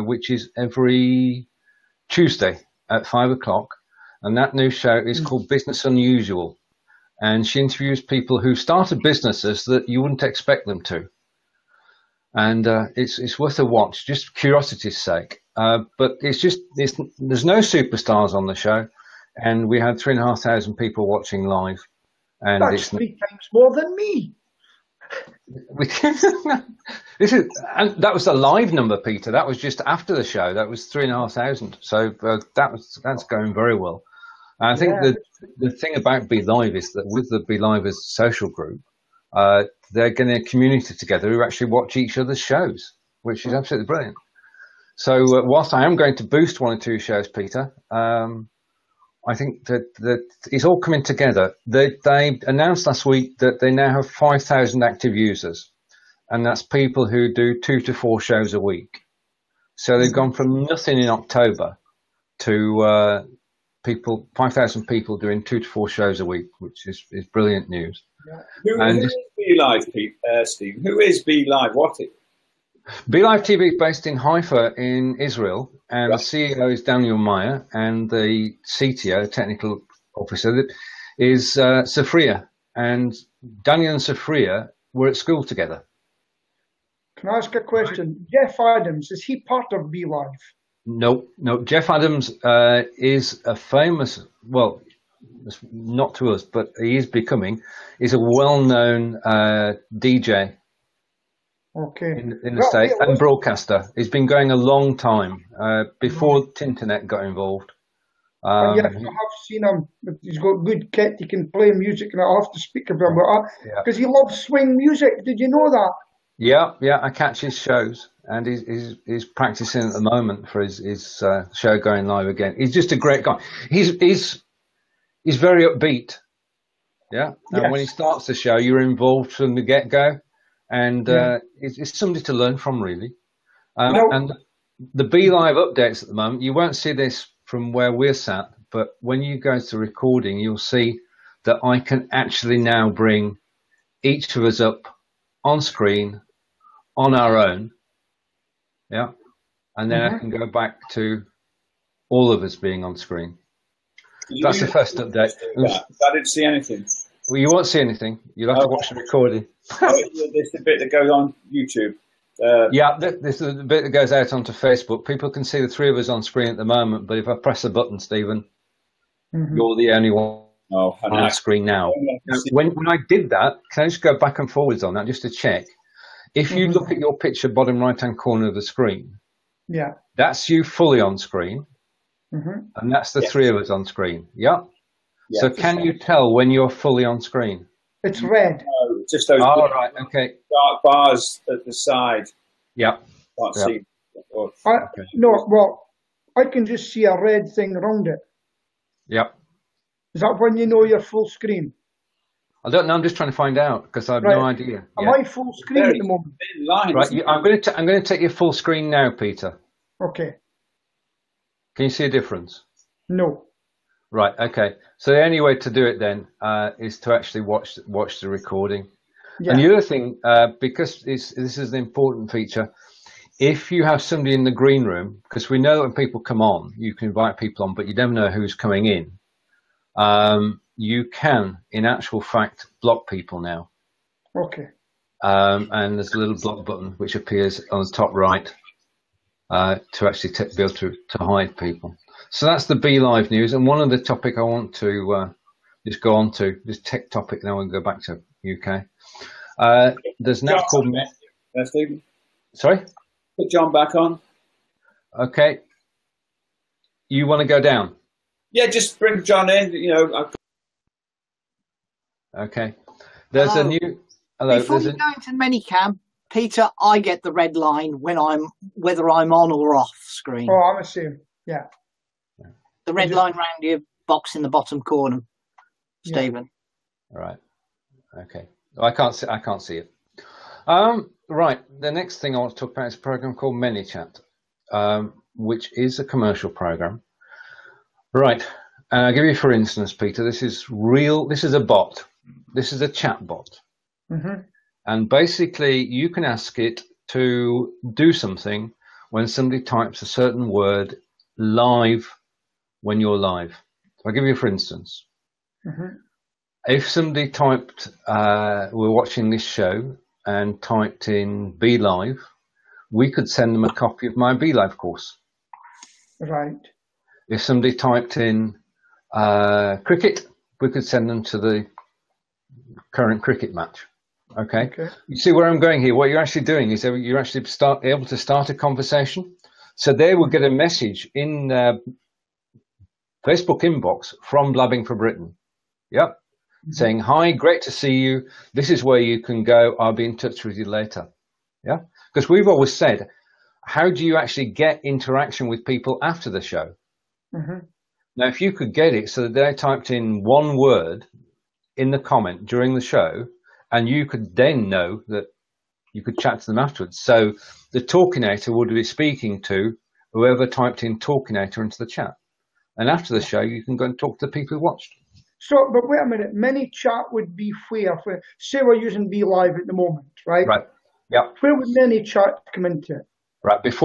which is every Tuesday at 5 o'clock. And that new show is called Business Unusual. And she interviews people who started businesses that you wouldn't expect them to. And it's worth a watch, just for curiosity's sake. But there's no superstars on the show. And we had 3,500 people watching live. And that's 3 times more than me. And that was the live number, Peter. That was just after the show. That was 3,500. So that's going very well. And I think the thing about BeLive is that with the BeLivers social group, they're getting a community together who actually watch each other's shows, which is absolutely brilliant. So whilst I am going to boost 1 or 2 shows, Peter, I think that it's all coming together. They announced last week that they now have 5,000 active users, and that's people who do 2 to 4 shows a week. So they've gone from nothing in October to 5,000 people doing 2 to 4 shows a week, which is brilliant news. Who is BeLive, Steve? Who is BeLive? What it? BeLive TV is based in Haifa in Israel, and the CEO is Daniel Meyer, and the CTO, technical officer, is Safria. And Daniel and Safria were at school together. Can I ask a question? Jeff Adams, is he part of BeLive? No. Jeff Adams is a famous, well, not to us, but he is becoming, is a well-known DJ. Okay. In the States, and broadcaster. He's been going a long time, before Tinternet got involved. Yes, I have seen him. He's got good kit. He can play music, and I'll have to speak about that because he loves swing music. Did you know that? Yeah, I catch his shows, and he's practicing at the moment for his show going live again. He's just a great guy. He's very upbeat. Yeah, and yes. When he starts the show, you're involved from the get-go. And it's somebody to learn from, really. And the Be Live updates at the moment, you won't see this from where we're sat, but when you go to recording, you'll see that I can actually now bring each of us up on screen on our own. Yeah. And then I can go back to all of us being on screen. That's the first update. I didn't see anything. Well, you won't see anything. You'll have to watch the recording. This is the bit that goes on YouTube. This is the bit that goes out onto Facebook. People can see the three of us on screen at the moment, but if I press a button, Stephen, you're the only one on screen now. When I did that, can I just go back and forwards on that just to check? If you look at your picture, bottom right-hand corner of the screen, that's you fully on screen, and that's the three of us on screen. Yeah. So can you tell when you're fully on screen? It's red. No, just those right, okay. dark bars at the side. Yeah. Can't see. No, well, I can just see a red thing around it. Yep. Is that when you know you're full screen? I don't know. I'm just trying to find out because I have no idea. Am I full screen at the moment? Right. I'm going to take you full screen now, Peter. Okay. Can you see a difference? No. Right. Okay. So the only way to do it then is to actually watch the recording. Yeah. And the other thing, because this is an important feature, if you have somebody in the green room, because we know that when people come on, you can invite people on, but you never know who's coming in. You can, in actual fact, block people now. Okay. And there's a little block button which appears on the top right to actually be able to hide people. So that's the Be Live news. And one other topic I want to just go on to, this tech topic, now we'll go back to UK. There's now called... Stephen. Sorry? Put John back on. Okay. You want to go down? Yeah, just bring John in, Okay. There's a new... Hello. Before you go into Manychat, Peter, I get the red line whether I'm on or off screen. Oh, I'm assuming. Yeah. The red line round your box in the bottom corner, Stephen. All right. Okay. I can't see it. Right. The next thing I want to talk about is a program called Manychat, which is a commercial program. Right. And I'll give you, for instance, Peter, this is a bot. This is a chat bot. And basically you can ask it to do something when somebody types a certain word live when you're live. So I'll give you, for instance, if somebody typed, we're watching this show and typed in Be Live, we could send them a copy of my Be Live course. Right. If somebody typed in cricket, we could send them to the current cricket match. Okay. You see where I'm going here? What you're actually doing is you're actually able to start a conversation. So they will get a message in Facebook inbox from Blabbing for Britain. Yep. Saying, hi, great to see you. This is where you can go. I'll be in touch with you later. Yeah. Because we've always said, how do you actually get interaction with people after the show? Now, if you could get it so that they typed in one word in the comment during the show, and you could then know that you could chat to them afterwards. So the Talkinator would be speaking to whoever typed in Talkinator into the chat. And after the show, you can go and talk to the people who watched. So, but wait a minute, Manychat would be where? Say we're using Be Live at the moment, right? Right. Yeah. Where would Manychat come into it? Right. First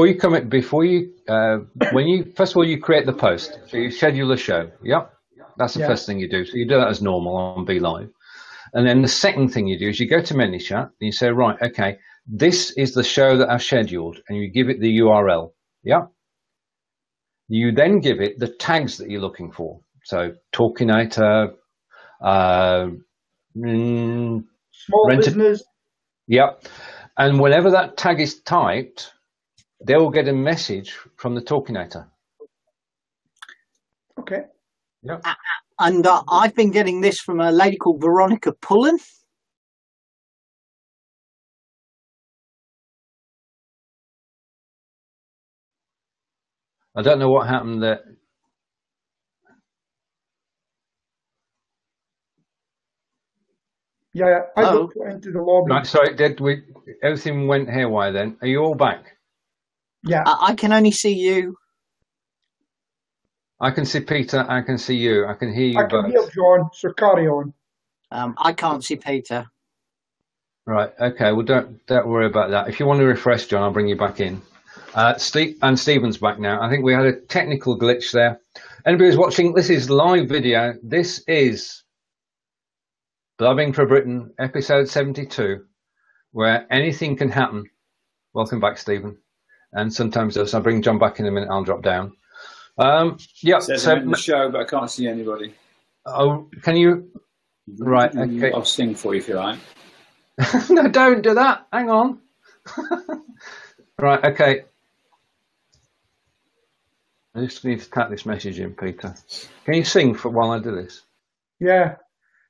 of all, you create the post. So you schedule a show. Yep. That's the first thing you do. So you do that as normal on Be Live. And then the second thing you do is you go to Manychat and you say, right, okay, this is the show that I've scheduled, and you give it the URL. Yeah. You then give it the tags that you're looking for. So Talkinator, small business. Yep. And whenever that tag is typed, they will get a message from the Talkinator. Okay. Yep. And I've been getting this from a lady called Veronica Pullen. I don't know what happened there. Yeah, I got put into the lobby. Right, sorry, everything went haywire then. Are you all back? Yeah. I can only see you. I can see Peter, I can see you, I can hear you I can both. hear John, so carry on. I can't see Peter. Right, okay, well don't worry about that. If you want to refresh, John, I'll bring you back in. Stephen's back now. I think we had a technical glitch there. Anybody who's watching, this is live video. This is Blabbing for Britain, episode 72, where anything can happen. Welcome back, Stephen. And sometimes does. I'll bring John back in a minute. I'll drop down. Yeah. Says I'm in the show, but I can't see anybody. Oh, can you? Right. Okay. I'll sing for you if you like. No, don't do that. Hang on. Right. Okay. I just need to type this message in, Peter. Can you sing while I do this? Yeah.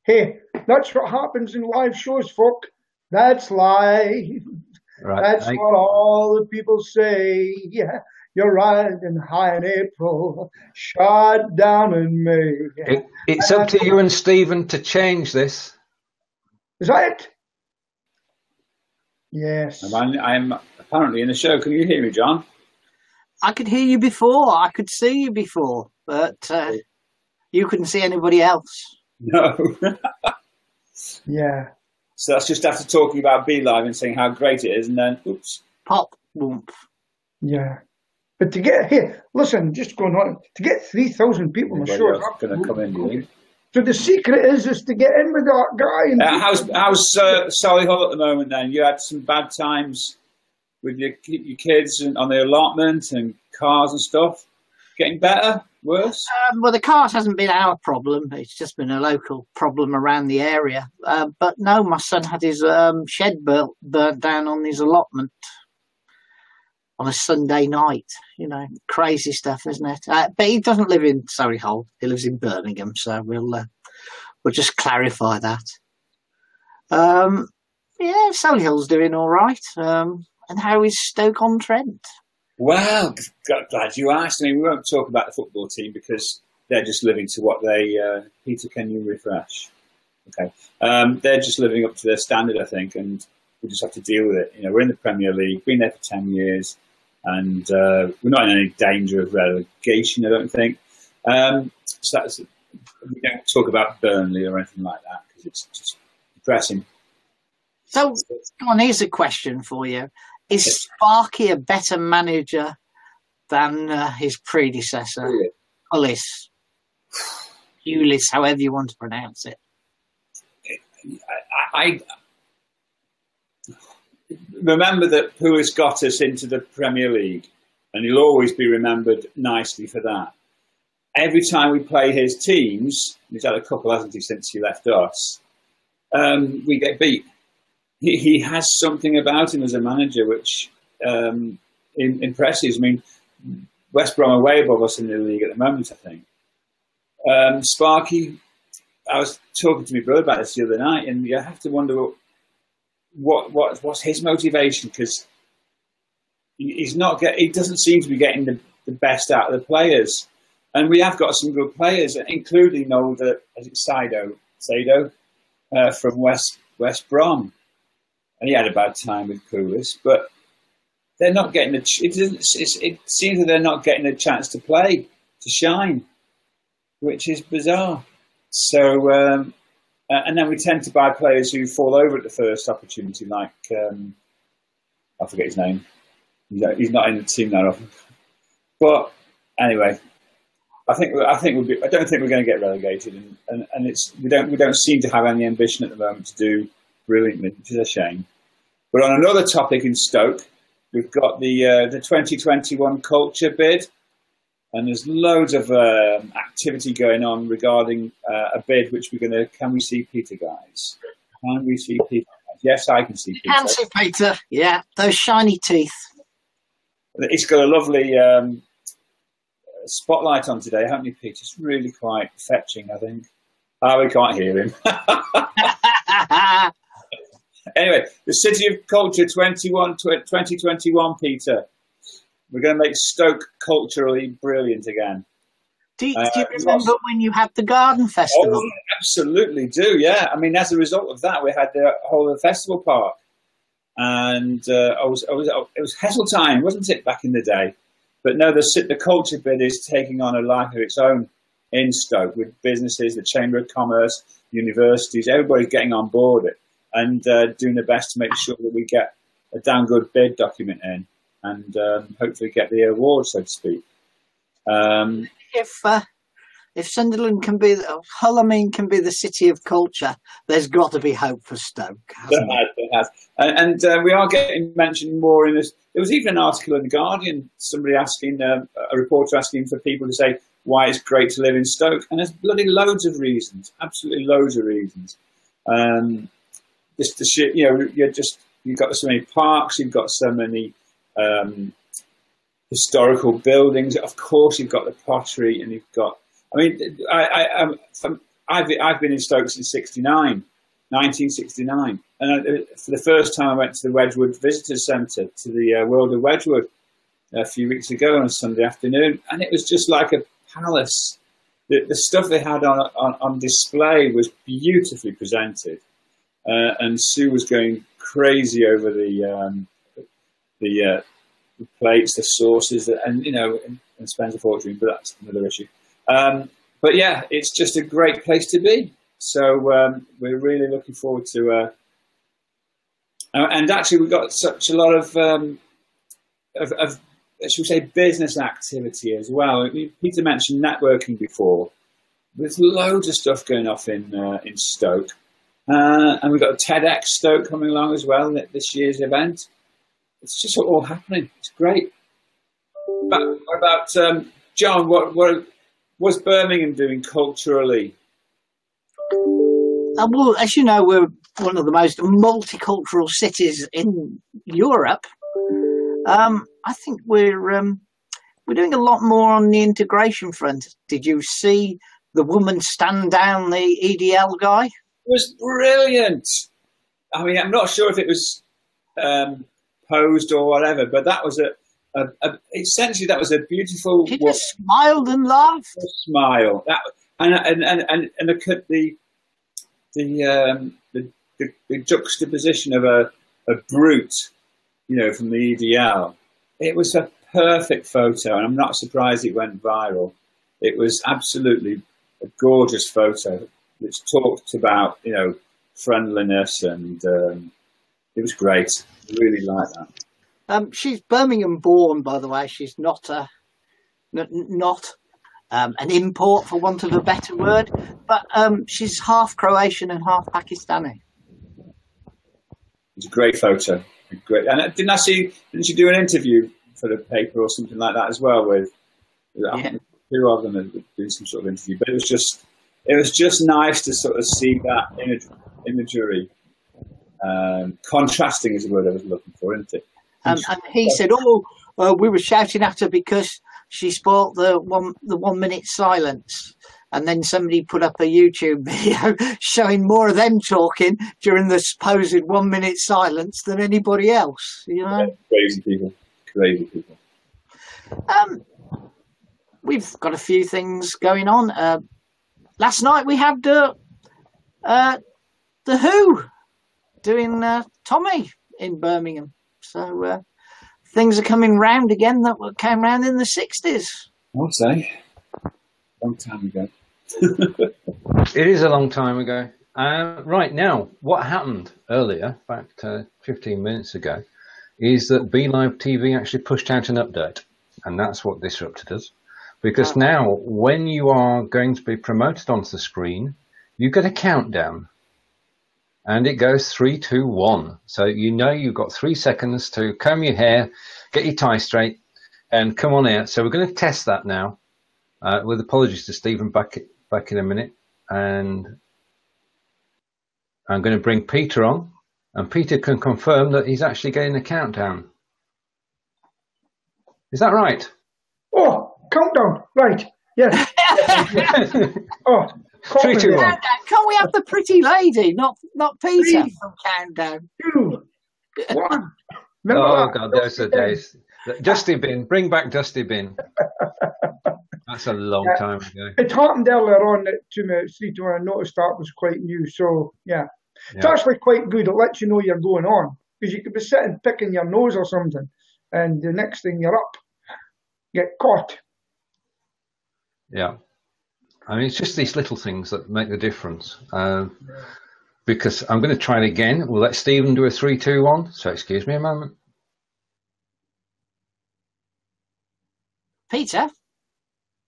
Hey, that's what happens in live shows, folk. That's live. Right. That's what all the people say. Yeah, you're riding high in April, shot down in May. It's up to you and Stephen to change this. Is that it? Yes. I'm apparently in the show. Can you hear me, John? I could hear you before. I could see you before, but you couldn't see anybody else. No. Yeah. So that's just after talking about BeLive and saying how great it is, and then, oops. Pop, whoomp. Yeah. But to get here, listen, just going on, to get 3,000 people on the show is going to come in, do you think? So the secret is to get in with that guy. And how's Solihull at the moment then? You had some bad times with your kids and on the allotment and cars and stuff. Getting better? Worse? Well, the cars hasn't been our problem. It's just been a local problem around the area. But no, my son had his shed burnt down on his allotment on a Sunday night. You know, crazy stuff, isn't it? But he doesn't live in Solihull. He lives in Birmingham, so we'll just clarify that. Yeah, Solihull's doing all right. And how is Stoke-on-Trent? Well, glad you asked. I mean, we won't talk about the football team because they're just living to what they... Peter, can you refresh? Okay. They're just living up to their standard, I think, and we just have to deal with it. You know, we're in the Premier League, been there for 10 years, and we're not in any danger of relegation, I don't think. So we don't talk about Burnley or anything like that because it's just depressing. So, come on, here's a question for you. Is Sparky a better manager than his predecessor, Ulis, however you want to pronounce it? I remember that Pulis got us into the Premier League, and he'll always be remembered nicely for that. Every time we play his teams, he's had a couple, hasn't he, since he left us, we get beat. He has something about him as a manager which impresses. I mean, West Brom are way above us in the league at the moment, I think. Sparky, I was talking to my brother about this the other night, and you have to wonder what's his motivation, because he doesn't seem to be getting the best out of the players. And we have got some good players, including Sado from West Brom. And he had a bad time with Pulis, but they're not getting it seems that they're not getting a chance to play, to shine, which is bizarre. So, and then we tend to buy players who fall over at the first opportunity, like I forget his name. He's not in the team that often. But anyway, I don't think we're going to get relegated, and we don't seem to have any ambition at the moment to do brilliantly, which is a shame. But on another topic in Stoke, we've got the 2021 culture bid. and there's loads of activity going on regarding a bid which we're going to. Can we see Peter, guys? Can we see Peter? Yes, I can see Peter. Can see Peter. Yeah, those shiny teeth. He's got a lovely spotlight on today, haven't you, Peter? It's really quite fetching, I think. Oh, we can't hear him. Anyway, the City of Culture 2021, Peter. We're going to make Stoke culturally brilliant again. Do you remember when you had the Garden Festival? Oh, absolutely do, yeah. I mean, as a result of that, we had the whole of the festival park. And it was Heseltine, wasn't it, back in the day? But no, the culture bit is taking on a life of its own in Stoke, with businesses, the Chamber of Commerce, universities, everybody's getting on board it and doing their best to make sure that we get a damn good bid document in and hopefully get the award, so to speak. If Sunderland can be, Hull, I mean, can be the city of culture, there's got to be hope for Stoke. It has. And we are getting mentioned more in this. There was even an article in The Guardian, somebody asking, a reporter asking for people to say why it's great to live in Stoke. And there's bloody loads of reasons, absolutely loads of reasons. Just the shit, you know, you've got so many parks, you've got so many historical buildings. Of course, you've got the pottery, and you've got. I mean, I've been in Stoke since 1969, and for the first time I went to the Wedgwood Visitor Centre, to the World of Wedgwood, a few weeks ago on a Sunday afternoon, and it was just like a palace. The stuff they had on display was beautifully presented, and Sue was going crazy over the plates, the sauces, and you know, and spends a fortune, but that's another issue. But yeah, it's just a great place to be. So we're really looking forward to. And actually, we've got such a lot of should we say, business activity as well. I mean, Peter mentioned networking before. There's loads of stuff going off in Stoke, and we've got TEDx Stoke coming along as well. This year's event. It's just all happening. It's great. What about John? What's Birmingham doing culturally? Well, as you know, we're one of the most multicultural cities in Europe. I think we're doing a lot more on the integration front. Did you see the woman stand down the EDL guy? It was brilliant. I mean, I'm not sure if it was posed or whatever, but that was essentially that was a beautiful. He just smiled and laughed. Smile and the juxtaposition of a brute, you know, from the EDL. It was a perfect photo, and I'm not surprised it went viral. It was absolutely a gorgeous photo, which talked about, you know, friendliness, and it was great. I really like that. She's Birmingham born, by the way. She's not an import, for want of a better word, but she's half Croatian and half Pakistani. It's a great photo. Great. And didn't she do an interview for the paper or something like that as well with two of them doing some sort of interview? But it was just nice to sort of see that imagery. Contrasting is the word I was looking for, isn't it? And he said, we were shouting at her because she spoke the 1 minute silence. And then somebody put up a YouTube video showing more of them talking during the supposed 1 minute silence than anybody else, you know? Crazy people. We've got a few things going on. Last night we had the Who doing Tommy in Birmingham. So things are coming round again that came round in the 60s. I'll say. Long time ago. It is a long time ago. Right now, what happened earlier, back 15 minutes ago, is that BeLive TV actually pushed out an update, and that's what disrupted us. Because now, when you are going to be promoted onto the screen, you get a countdown, and it goes 3, 2, 1. So you know you've got 3 seconds to comb your hair, get your tie straight, and come on out. So we're going to test that now. With apologies to Stephen back in a minute, and I'm going to bring Peter on, and Peter can confirm that he's actually getting a countdown. Is that right? Oh, countdown, right? Yes. Oh, 3, 2, 1. Can't we have the pretty lady, not Peter 3, from Countdown? 2, 1. Remember Oh that? God, those are days. Dusty Bin, bring back Dusty Bin. That's a long time ago. It happened earlier on to me, when I noticed that was quite new. So yeah, it's actually quite good. It lets you know you're going on, because you could be sitting picking your nose or something, and the next thing you're up, get caught. Yeah, I mean, it's just these little things that make the difference. Because I'm going to try it again. We'll let Stephen do a 3, 2, 1. So excuse me a moment. Peter?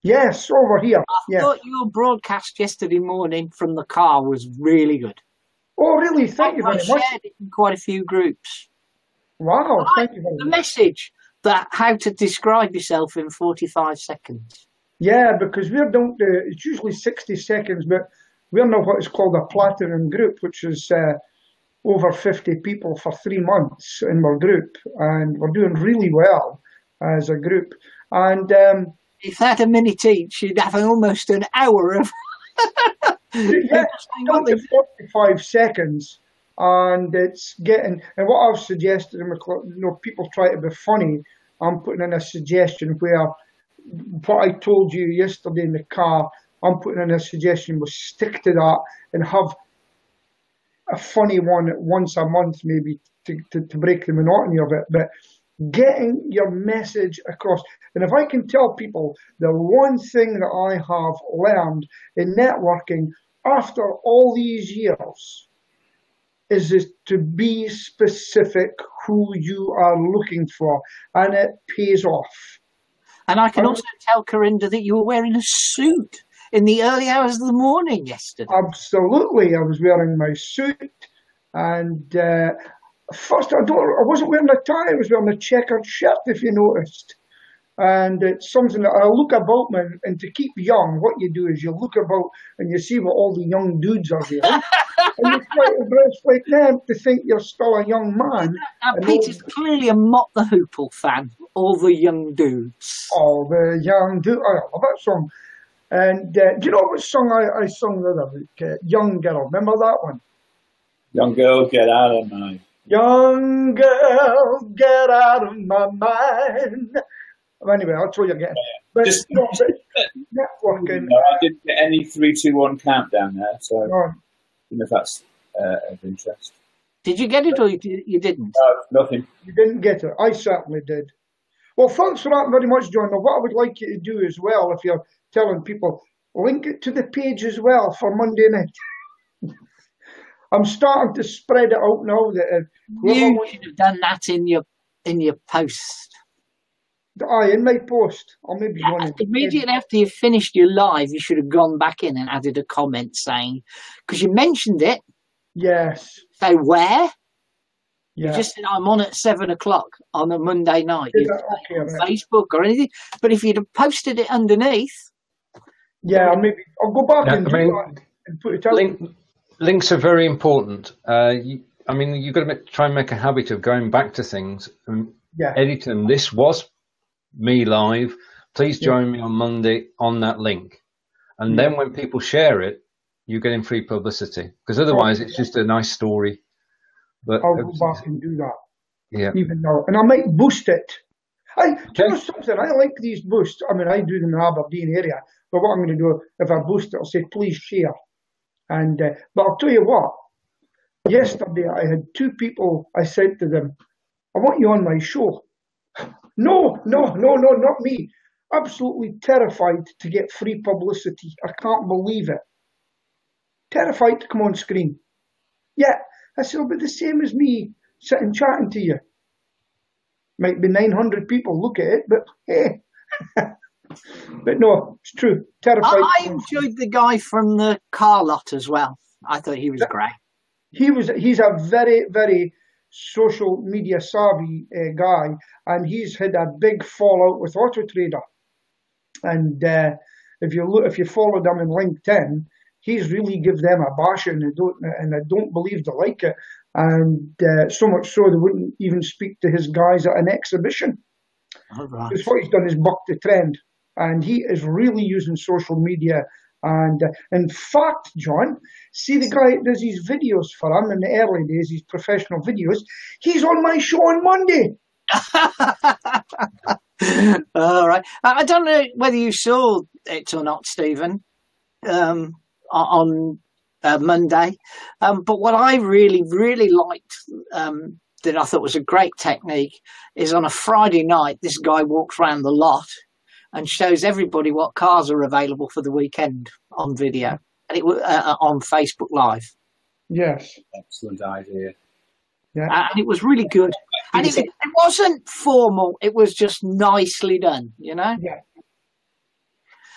Yes, over here. I thought your broadcast yesterday morning from the car was really good. Oh, really? Thank you very much. I shared it in quite a few groups. Wow, thank you very much. The message that how to describe yourself in 45 seconds. Yeah, because we're down to, it's usually 60 seconds, but we're now what is called a platinum group, which is over 50 people for 3 months in our group, and we're doing really well as a group. And if that a minute each, you'd have almost an hour of. Yeah, down to 45 seconds, and it's getting. And what I've suggested, people try to be funny. I'm putting in a suggestion where what I told you yesterday in the car, I'm putting in a suggestion, we'll stick to that and have a funny one once a month, maybe to break the monotony of it. But getting your message across. And if I can tell people the one thing that I have learned in networking after all these years is to be specific who you are looking for, and it pays off. And I can also tell Carinder that you were wearing a suit in the early hours of the morning yesterday. Absolutely, I was wearing my suit, and first I wasn't wearing a tie. I was wearing a checkered shirt, if you noticed. And it's something that I look about me, and to keep young, what you do is you look about and you see what all the young dudes are wearing, and you try to dress like them to think you're still a young man. Peter's clearly a Mott the Hoople fan. All the young dudes. All the young dudes. I love that song. And do you know what song I sung the other week? Young Girl. Remember that one? Young girl, get out of my. Young girl, get out of my mind. Anyway, I'll tell you again. But, Just, networking. No, I didn't get any 3, 2, 1 countdown there, so I don't know if that's of interest. Did you get it or you didn't? No, nothing. You didn't get it. I certainly did. Well, thanks for that very much, John. Now, what I would like you to do as well, if you're telling people, link it to the page as well for Monday night. I'm starting to spread it out now. That you should have done that in your post. In my post. Or maybe immediately after you finished your live, you should have gone back in and added a comment saying, because you mentioned it. Yes. So where? Yeah. You just said, I'm on at 7 o'clock on a Monday night. Okay, on Facebook or anything. But if you'd have posted it underneath. Yeah, maybe I'll go back and do that and put it out. Links are very important. You've got to try and make a habit of going back to things and editing them. This was me live. Please join me on Monday on that link. And then when people share it, you're getting free publicity. Because otherwise it's just a nice story. But I'll go back and do that. Yeah. Even though, and I might boost it. Do you know something? I like these boosts. I mean, I do them in the Aberdeen area. But what I'm going to do, if I boost it, I'll say, please share. And but I'll tell you what. Yesterday, I had 2 people. I said to them, I want you on my show. No, not me. Absolutely terrified to get free publicity. I can't believe it. Terrified to come on screen. Yeah, I said, it'll be the same as me sitting chatting to you. Might be 900 people look at it, but hey. But no, it's true. Terrified. I enjoyed the guy from the car lot as well. I thought he was great. He's a very, very social media savvy guy, and he's had a big fallout with Auto Trader. And if you follow them in LinkedIn, he's really give them a bashing, and I don't believe they like it. And so much so they wouldn't even speak to his guys at an exhibition. All right. Because what he's done is buck the trend, and he is really using social media. And in fact, John, see the guy that does these videos for him in the early days, these professional videos, he's on my show on Monday. All right. I don't know whether you saw it or not, Stephen, on Monday. But what I really, really liked, that I thought was a great technique, is on a Friday night, this guy walks around the lot and shows everybody what cars are available for the weekend on video, and it was on Facebook Live. Yes. Excellent idea. Yeah. And it was really good. And it wasn't formal. It was just nicely done, you know? Yeah.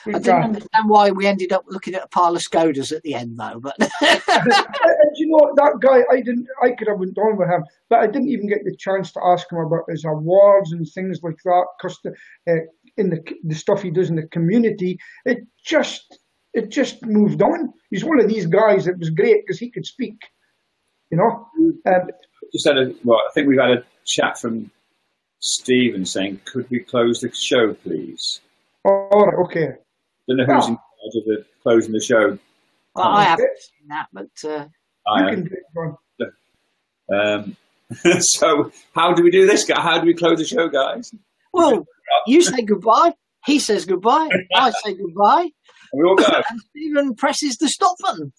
I didn't understand why we ended up looking at a pile of Skodas at the end, though. But and you know, that guy, I could have went on with him, but I didn't even get the chance to ask him about his awards and things like that, because in the stuff he does in the community, it just moved on. He's one of these guys that was great because he could speak, you know. I think we've had a chat from Stephen saying, "Could we close the show, please?" All right, okay. Don't know who's in charge of closing the show. Well, I haven't seen that, but you can do it, John. So, how do we do this? How do we close the show, guys? Well, you say goodbye. He says goodbye. I say goodbye. And we all go. And Stephen presses the stop button.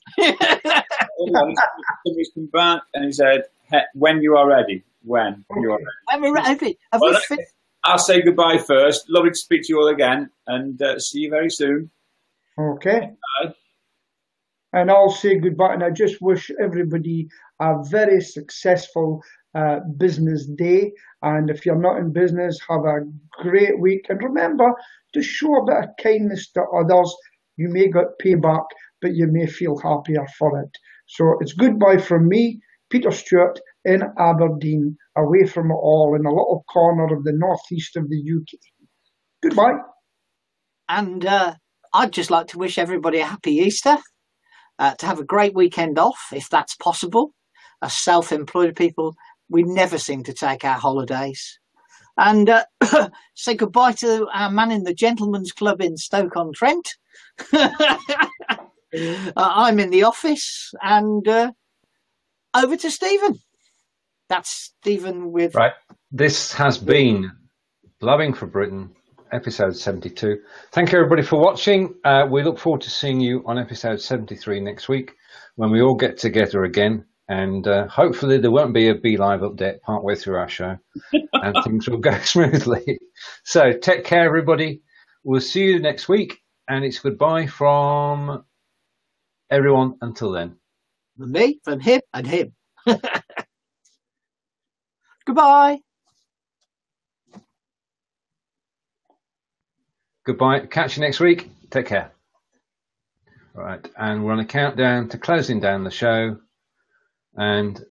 Somebody's come back and he said, "When you are ready." When you are ready. When we're ready. I'll say goodbye first. Lovely to speak to you all again, and see you very soon. Okay. Bye. And I'll say goodbye, and I just wish everybody a very successful business day. And if you're not in business, have a great week. And remember to show a bit of kindness to others. You may get payback, but you may feel happier for it. So it's goodbye from me, Peter Stewart, in Aberdeen, away from it all, in a little corner of the northeast of the UK. Goodbye. And I'd just like to wish everybody a happy Easter, to have a great weekend off, if that's possible. As self-employed people, we never seem to take our holidays. And say goodbye to our man in the Gentlemen's Club in Stoke-on-Trent. I'm in the office, and over to Stephen. That's Stephen with... Right. This has been Blabbing for Britain, episode 72. Thank you, everybody, for watching. We look forward to seeing you on episode 73 next week, when we all get together again. And hopefully there won't be a BeLive update partway through our show, and things will go smoothly. So take care, everybody. We'll see you next week. And it's goodbye from everyone until then. From me, from him, and him. Goodbye. Goodbye. Catch you next week. Take care. All right. And we're on a countdown to closing down the show. And